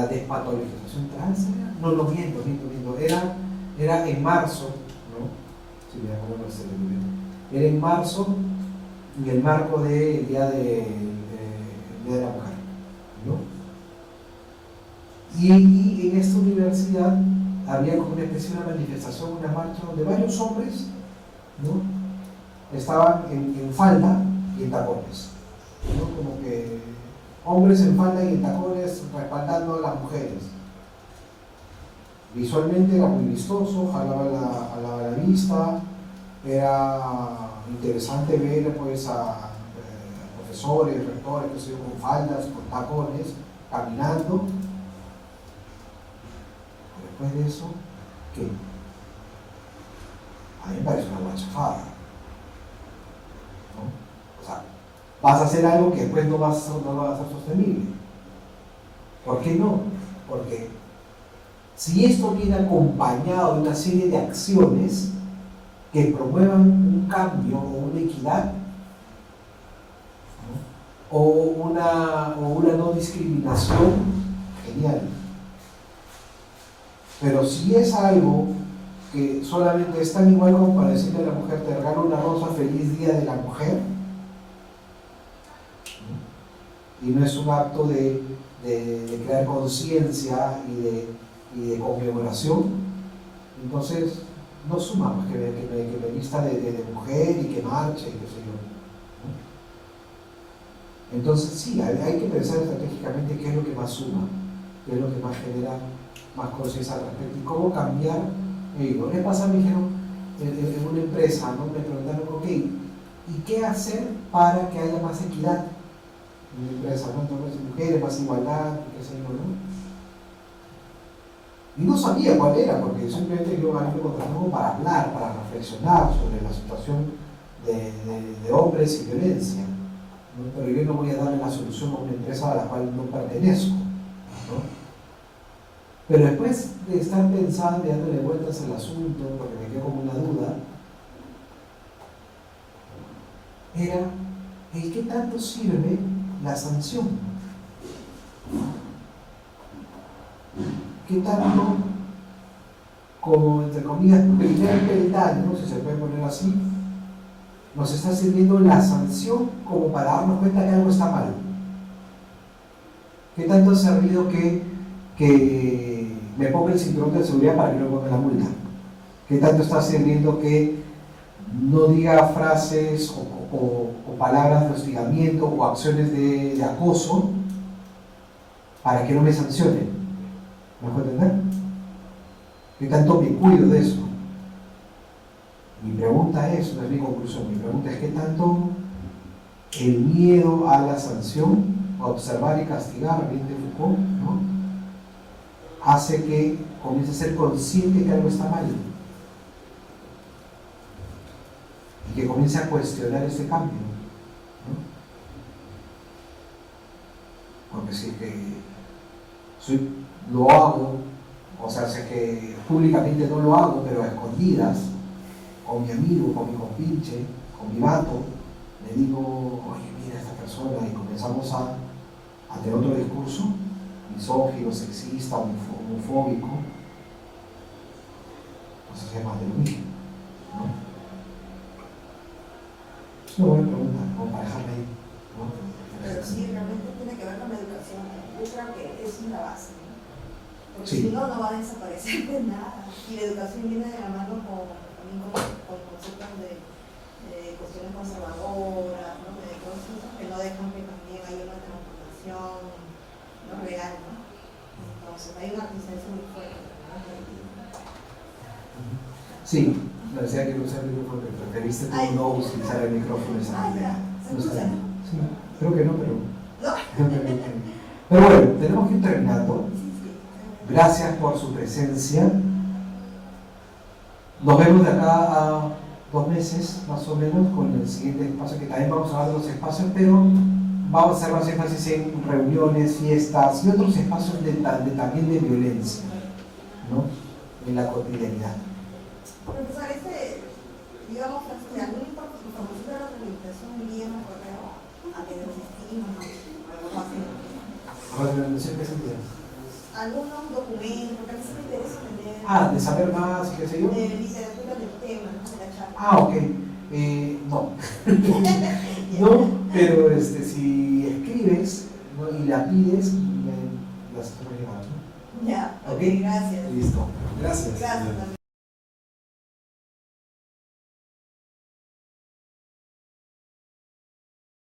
despatologización trans. No, miento. Era en marzo, ¿no? Sí, me acuerdo no sé, era en marzo, en el marco del Día de la Mujer, ¿no? Y en esta universidad había como una especie de una manifestación, una marcha donde varios hombres, ¿no? Estaban en falda y en tacones, ¿no? Como que hombres en falda y en tacones respaldando a las mujeres. Visualmente era muy vistoso, jalaba la vista, era interesante ver pues a profesores, rectores, que se yo, con faldas, con tacones, caminando. Después de eso, ¿qué? A mí me parece una guachafada, ¿no? O sea, vas a hacer algo que después no va a ser sostenible. ¿Por qué no? Porque si esto viene acompañado de una serie de acciones que promuevan un cambio o una equidad, ¿no? o una no discriminación, genial. Pero si es algo que solamente es tan igual como para decirle a la mujer, te regalo una rosa, feliz día de la mujer, ¿no? Y no es un acto de crear conciencia y de conmemoración, entonces no suma más que me vista de mujer y que marche y qué sé yo, ¿no? Entonces sí, hay que pensar estratégicamente qué es lo que más suma, qué es lo que más genera más conciencia al respecto y cómo cambiar. ¿No les pasa? Me dijeron en una empresa, ¿no? Me preguntaron, ok, ¿y qué hacer para que haya más equidad en la empresa, ¿no? Entonces, mujeres, más igualdad, qué sé yo, ¿no? Y no sabía cuál era, porque simplemente yo me contrataba para hablar, para reflexionar sobre la situación de hombres y violencia, ¿no? Pero yo no voy a darle la solución a una empresa a la cual no pertenezco, ¿no? Pero después de estar pensando y dándole vueltas al asunto, porque me quedó como una duda, era el qué tanto sirve la sanción. ¿Qué tanto, como entre comillas, primer peldaño, si se puede poner así, nos está sirviendo la sanción como para darnos cuenta que algo está mal? ¿Qué tanto ha servido que que me ponga el cinturón de seguridad para que no me ponga la multa? ¿Qué tanto está sirviendo que no diga frases o palabras de hostigamiento o acciones de acoso para que no me sancionen? ¿Me puedo entender? ¿Qué tanto me cuido de eso? Mi pregunta es, no es mi conclusión, mi pregunta es: ¿qué tanto el miedo a la sanción, a observar y castigar, bien de Foucault, ¿no?, hace que comience a ser consciente que algo está mal y que comience a cuestionar ese cambio, ¿no? Porque si es que lo hago, o sea, si es que públicamente no lo hago, pero a escondidas, con mi amigo, con mi compinche, con mi vato, le digo: oye, mira esta persona, y comenzamos a tener otro discurso misógino, sexista, homofóbico, pues hace más de lo mismo, ¿no? Es una buena pregunta, como para dejarla ahí, ¿no? Pero sí, realmente tiene que ver con la educación. Yo creo que es una base, ¿no? Porque Sí. si no, no va a desaparecer de nada. Y la educación viene de la mano también con conceptos de cuestiones conservadoras, ¿no?, de cosas que no dejan que también haya una transformación, ¿no?, real, ¿no? Entonces hay una resistencia muy fuerte, ¿no? Sí, me decía que no usar el micrófono, porque preferiste tú no utilizar el micrófono esa manera. ¿Se escucha? Sí, creo que no, pero... No. Pero bueno, tenemos que ir terminando. Sí, sí. Gracias por su presencia. Nos vemos de acá a 2 meses, más o menos, con el siguiente espacio, que también vamos a hablar de los espacios, pero vamos a hacer más énfasis en reuniones, fiestas y otros espacios también de violencia, ¿no?, en la cotidianidad. Profesor, digamos, alguna información de la organización envía un correo a que desistimos, algo así. ¿Organización qué sentido? Algunos documentos, porque a mí sí me interesa tener. De saber más y qué sé yo. De literatura del tema, ¿no?, de la charla. Ok. No. No, pero si escribes, ¿no?, y la pides, las estoy llevando. Ya, ok, ¿Ok? gracias. Listo. Gracias. Gracias también.